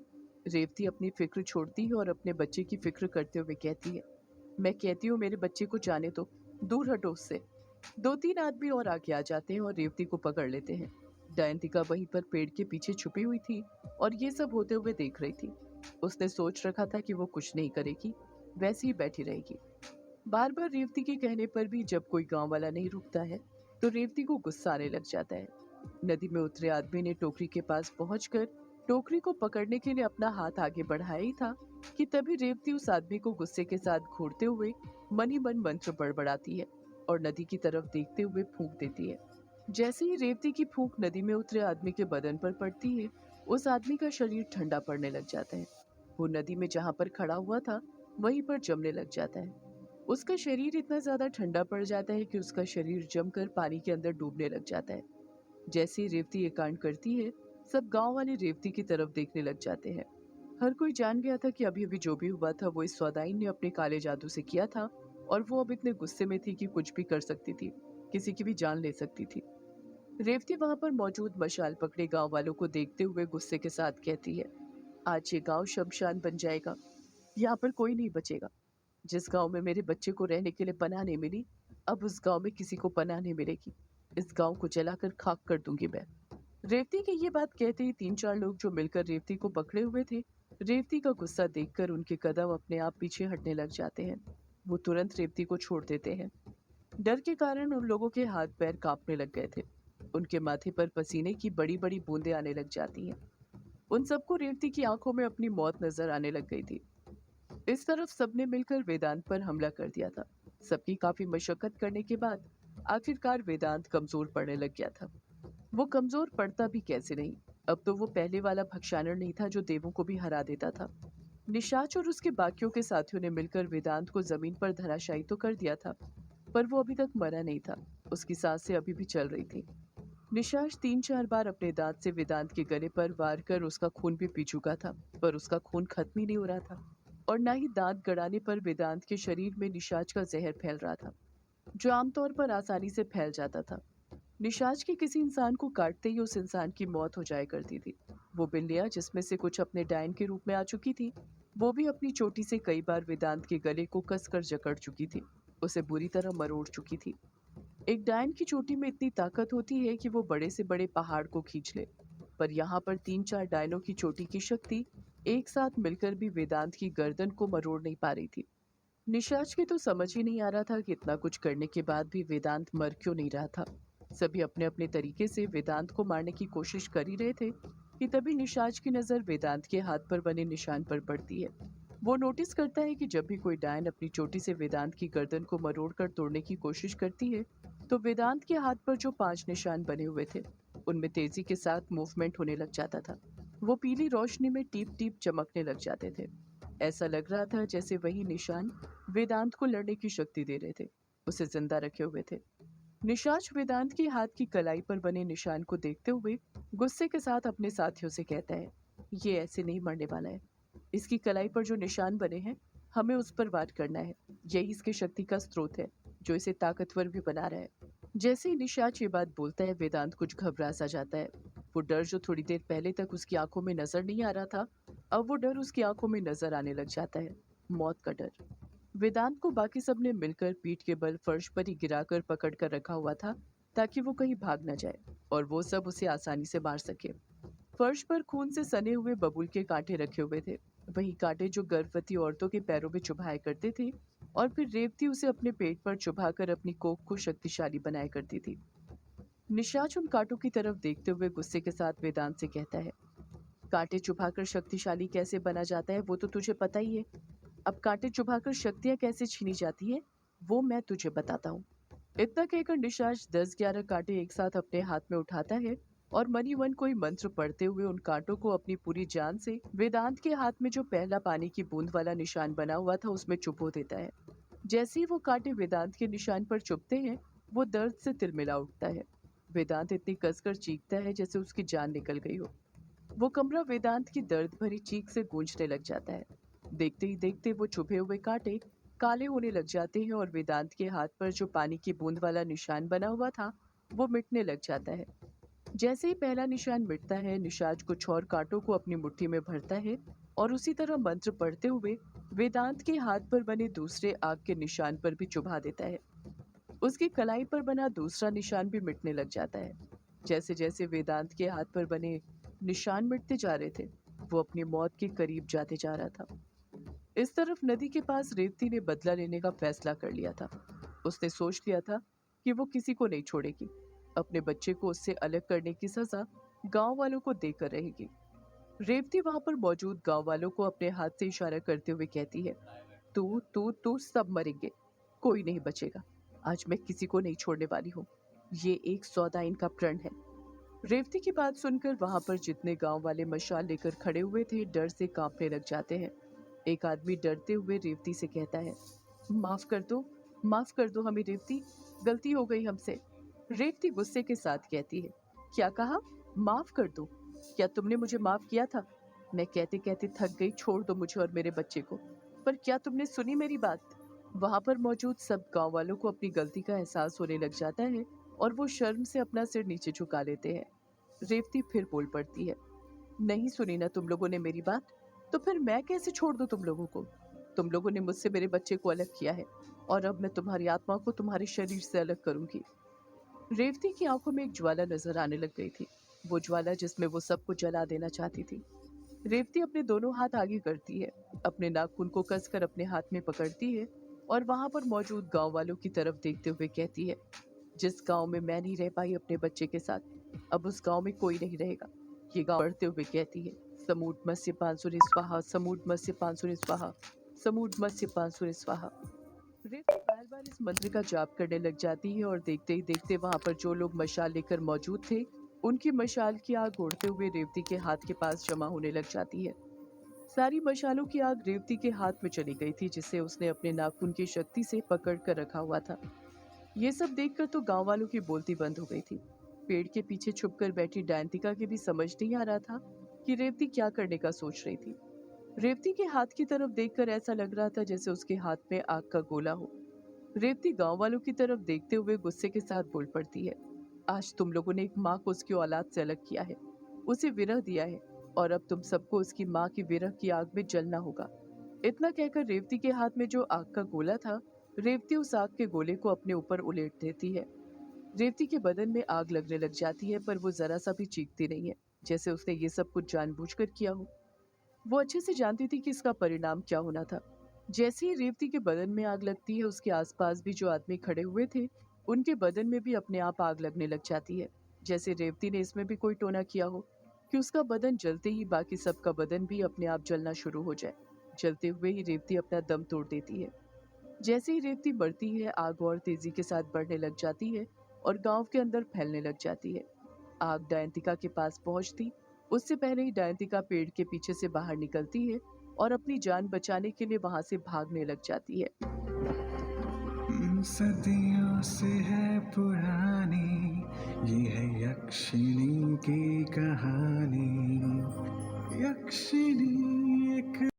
Speaker 2: रेवती अपनी फिक्र छोड़ती है और अपने बच्चे की फिक्र करते हुए कहती है, मैं कहती हूँ मेरे बच्चे को जाने दो, दूर हटो उससे। दो तीन आदमी और आगे आ जाते हैं और रेवती को पकड़ लेते हैं। दयंतिका वहीं पर पेड़ के पीछे छुपी हुई थी और ये सब होते हुए देख रही थी। उसने सोच रखा था कि वो कुछ नहीं करेगी, वैसे ही बैठी रहेगी। बार बार रेवती के कहने पर भी जब कोई गांव वाला नहीं रुकता है तो रेवती को गुस्सा आने लग जाता है। नदी में उतरे आदमी ने टोकरी के पास पहुंचकर टोकरी को पकड़ने के लिए अपना हाथ आगे बढ़ाया ही था कि तभी रेवती उस आदमी को गुस्से के साथ घूरते हुए मन ही मन मंत्र बड़बड़ाती है और नदी की तरफ देखते हुए फूंक देती है। जैसे ही रेवती की फूंक नदी में उतरे आदमी के बदन पर पड़ती है, उस आदमी का शरीर ठंडा पड़ने लग जाता है। वो नदी में जहां पर खड़ा हुआ था वहीं पर जमने लग जाता है। उसका शरीर इतना ज्यादा ठंडा पड़ जाता है कि उसका शरीर जमकर पानी के अंदर डूबने लग जाता है। जैसे ही रेवती ये कांड करती है, सब गांव वाले रेवती की तरफ देखने लग जाते हैं। हर कोई जान गया था कि अभी अभी जो भी हुआ था वो इस सौदाइन ने अपने काले जादू से किया था और वो अब इतने गुस्से में थी कि कुछ भी कर सकती थी, किसी की भी जान ले सकती थी। रेवती वहां पर मौजूद मशाल पकड़े गांव वालों को देखते हुए गुस्से के साथ कहती है, आज ये गांव शमशान बन जाएगा, यहाँ पर कोई नहीं बचेगा। जिस गांव में मेरे बच्चे को रहने के लिए पनाह नहीं मिली, अब उस गांव में किसी को पनाह नहीं मिलेगी। इस गांव को जलाकर खाक कर दूंगी मैं। रेवती की ये बात कहते ही 3-4 लोग जो मिलकर रेवती को पकड़े हुए थे, रेवती का गुस्सा देखकर उनके कदम अपने आप पीछे हटने लग जाते हैं। वो तुरंत रेवती को छोड़ देते हैं। डर के कारण उन लोगों के हाथ पैर कांपने लग गए थे। उनके माथे पर पसीने की बड़ी बड़ी बूंदें आने लग जाती हैं। उन सबको रेवती की आंखों में अपनी मौत नजर आने लग गई थी। इस तरफ सबने मिलकर वेदांत पर हमला कर दिया था। सबकी काफी मशक्कत करने के बाद आखिरकार वेदांत कमजोर पड़ने लग गया था। वो कमजोर पड़ता भी कैसे नहीं, अब तो वो पहले वाला भक्षानर नहीं था जो देवों को भी हरा देता था। निशाच और उसके बाकियों के साथियों ने मिलकर वेदांत को जमीन पर धराशायी तो कर दिया था, पर वो अभी तक मरा नहीं था। उसकी सांसें अभी भी चल रही थी। निशाच 3-4 बार अपने दांत से वेदांत के गले पर वार कर उसका खून भी पी चुका था, पर उसका खून खत्म ही नहीं हो रहा था और ना ही दांत गड़ाने पर वेदांत के शरीर में निशाच का जहर फैल रहा था, जो आमतौर पर आसानी से फैल जाता था। निशाच के किसी इंसान को काटते ही उस इंसान की मौत हो जाया करती थी। वो बिल्लियां जिसमें से कुछ अपने डायन के रूप में आ चुकी थी, वो भी अपनी चोटी से कई बार वेदांत के गले को कसकर जकड़ चुकी थी, उसे बुरी तरह मरोड़ चुकी थी। एक डायन की चोटी में इतनी ताकत होती है कि वो बड़े से बड़े पहाड़ को खींच ले, पर यहाँ पर 3-4 डायनों की चोटी की शक्ति एक साथ मिलकर भी वेदांत की गर्दन को मरोड़ नहीं पा रही थी। निशाच के तो समझ ही नहीं आ रहा था कि इतना कुछ करने के बाद भी वेदांत मर क्यों नहीं रहा था। सभी अपने अपने तरीके से वेदांत को मारने की कोशिश कर ही रहे थे कि तभी निशाच की नजर वेदांत के हाथ पर बने निशान पर पड़ती है। वो नोटिस करता है कि जब भी कोई डायन अपनी चोटी से वेदांत की गर्दन को मरोड़ कर तोड़ने की कोशिश करती है, तो वेदांत के हाथ पर जो 5 निशान बने हुए थे उनमें तेजी के साथ मूवमेंट होने लग जाता था। वो पीली रोशनी में टीप टीप चमकने लग जाते थे। ऐसा लग रहा था जैसे वही निशान वेदांत को लड़ने की शक्ति दे रहे थे, उसे जिंदा रखे हुए थे। निशाच वेदांत के हाथ की कलाई पर बने निशान को देखते हुए गुस्से के साथ अपने साथियों से कहता है, ये ऐसे नहीं मरने वाला है। इसकी कलाई पर जो निशान बने हैं, हमें उस पर वार करना है। यही इसकी शक्ति का स्रोत है जो इसे ताकतवर भी बना रहा है। जैसे ही निशाच ये बात बोलता है, वेदांत कुछ घबरा सा जाता है। वो डर जो थोड़ी देर पहले तक उसकी आंखों में नजर नहीं आ रहा था, अब वो डर उसकी आंखों में नजर आने लग जाता है, मौत का डर। वेदांत को बाकी सबने मिलकर पीठ के बल फर्श पर ही गिराकर पकड़ कर रखा हुआ था ताकि वो कहीं भाग न जाए और वो सब उसे आसानी से मार सके। फर्श पर खून से सने हुए बबूल के कांटे रखे हुए थे, वही कांटे जो गर्भवती औरतों के पैरों में चुभाया करते थे और फिर रेवती उसे अपने पेट पर चुभाकर अपनी कोख को शक्तिशाली बनाया करती थी। निशाच उन कांटों की तरफ देखते हुए गुस्से के साथ वेदांत से कहता है, कांटे चुभाकर शक्तिशाली कैसे बना जाता है वो तो तुझे पता ही है। अब कांटे चुभाकर शक्तियां कैसे छीनी जाती है वो मैं तुझे बताता हूँ। इतना कहकर निशाच 10-11 कांटे एक साथ अपने हाथ में उठाता है और मनी मन कोई मंत्र पढ़ते हुए उन कांटों को अपनी पूरी जान से वेदांत के हाथ में जो पहला पानी की बूंद वाला निशान बना हुआ था उसमें चुभो देता है। जैसे ही वो कांटे वेदांत के निशान पर चुभते हैं, वो दर्द से तिलमिला उठता है। वेदांत इतनी कसकर चीखता है जैसे उसकी जान निकल गई हो। वो कमरा वेदांत की दर्द भरी चीख से गूंजने लग जाता है। देखते ही देखते वो छुपे हुए कांटे काले होने लग जाते हैं और वेदांत के हाथ पर जो पानी की बूंद वाला निशान बना हुआ था वो मिटने लग जाता है। जैसे ही पहला निशान मिटता है, निशाच कुछ और कांटों को अपनी मुट्ठी में भरता है और उसी तरह मंत्र पढ़ते हुए वेदांत के हाथ पर बने दूसरे आग के निशान पर भी चुभा देता है। उसकी कलाई पर बना दूसरा निशान भी मिटने लग जाता है। जैसे जैसे वेदांत के हाथ पर बने निशान मिटते जा रहे थे, वो अपनी मौत के करीब जाते जा रहा था। इस तरफ नदी के पास रेवती ने बदला लेने का फैसला कर लिया था। उसने सोच लिया था कि वो किसी को नहीं छोड़ेगी। अपने बच्चे को उससे अलग करने की सजा गांव वालों को देकर रहेगी। रेवती वहां पर मौजूद गांव वालों को अपने हाथ से इशारा करते हुए कहती है, तू तू तू सब मरेंगे, कोई नहीं बचेगा। आज मैं किसी को नहीं छोड़ने वाली हूँ। ये एक सौदा इनका प्रण है। रेवती की बात सुनकर वहां पर जितने गांव वाले मशाल लेकर खड़े हुए थे डर से कांपने लग जाते हैं। एक आदमी डरते हुए रेवती से कहता है, माफ कर दो हमें रेवती, गलती हो गई हमसे। रेवती गुस्से के साथ कहती है, क्या कहा? माफ कर दो? क्या तुमने मुझे माफ किया था? मैं कहते कहते थक गई, छोड़ दो मुझे और मेरे बच्चे को। पर क्या तुमने सुनी मेरी बात? वहां पर मौजूद सब गांव वालों को अपनी गलती का एहसास होने लग जाता है और वो शर्म से अपना सिर नीचे झुका लेते हैं। रेवती फिर बोल पड़ती है, नहीं सुनी ना तुम लोगों ने मेरी बात? तो फिर मैं कैसे छोड़ दूं तुम लोगों को? तुम लोगों ने मुझसे मेरे बच्चे को अलग किया है और अब मैं तुम्हारी आत्मा को तुम्हारे शरीर से अलग करूंगी। रेवती की आंखों में एक ज्वाला नजर आने लग गई थी, वो ज्वाला जिसमें वो सबको जला देना चाहती थी। रेवती अपने दोनों हाथ आगे करती है, अपने नाखून को कसकर अपने हाथ में पकड़ती है और वहां पर मौजूद गांव वालों की तरफ देखते हुए कहती है, जिस गांव में मैं नहीं रह पाई अपने बच्चे के साथ, अब उस गांव में कोई नहीं रहेगा। ये गांव बढ़ते हुए कहती है, समूड मत्स्य पांसुरी स्वाहा, समूड मत्स्य पांसुरी स्वाहा, समूड मत्स्य पांसुरी स्वाहा। रेवती बार बार इस मंत्र का जाप करने लग जाती है और देखते ही देखते वहां पर जो लोग मशाल लेकर मौजूद थे उनकी मशाल की आग उड़ते हुए रेवती के हाथ के पास जमा होने लग जाती है। सारी मशालों की आग रेवती के हाथ में चली गई थी, जिसे उसने अपने नाखून की शक्ति से पकड़ कर रखा हुआ था। ये सब देखकर तो गांव वालों की बोलती बंद हो गई थी। पेड़ के पीछे छुपकर बैठी डायंतिका के भी समझ नहीं आ रहा था कि रेवती क्या करने का सोच रही थी। रेवती के हाथ की तरफ देखकर ऐसा लग रहा था जैसे उसके हाथ में आग का गोला हो। रेवती गांव वालों की तरफ देखते हुए गुस्से के साथ बोल पड़ती है, आज तुम लोगों ने एक माँ को उसकी औलाद से अलग किया है, उसे विरह दिया है और अब तुम सबको उसकी माँ की विरह की आग में जलना होगा। इतना कहकर रेवती के हाथ में जो आग का गोला था, रेवती उस आग के गोले को अपने ऊपर उलेट देती है। रेवती के बदन में आग लगने लग जाती है, पर वो जरा सा भी चीखती नहीं है, जैसे उसने ये सब कुछ जानबूझकर किया हो। वो अच्छे से जानती थी कि इसका परिणाम क्या होना था। जैसे ही रेवती के बदन में आग लगती है, उसके आसपास भी जो आदमी खड़े हुए थे उनके बदन में भी अपने आप आग लगने लग जाती है, जैसे रेवती ने इसमें भी कोई टोना किया हो कि उसका बदन जलते ही बाकी सबका बदन भी अपने आप जलना शुरू हो जाए। जलते हुए ही रेवती अपना दम तोड़ देती है। जैसे ही रेवती बढ़ती है, आग और तेजी के साथ बढ़ने लग जाती है और गांव के अंदर फैलने लग जाती है। आग डायंतिका के पास पहुंचती उससे पहले ही डायंतिका पेड़ के पीछे से बाहर निकलती है और अपनी जान बचाने के लिए वहां से भागने लग जाती है।
Speaker 3: सदियों से है पुरानी, ये है यक्षिणी की कहानी। यक्षिणी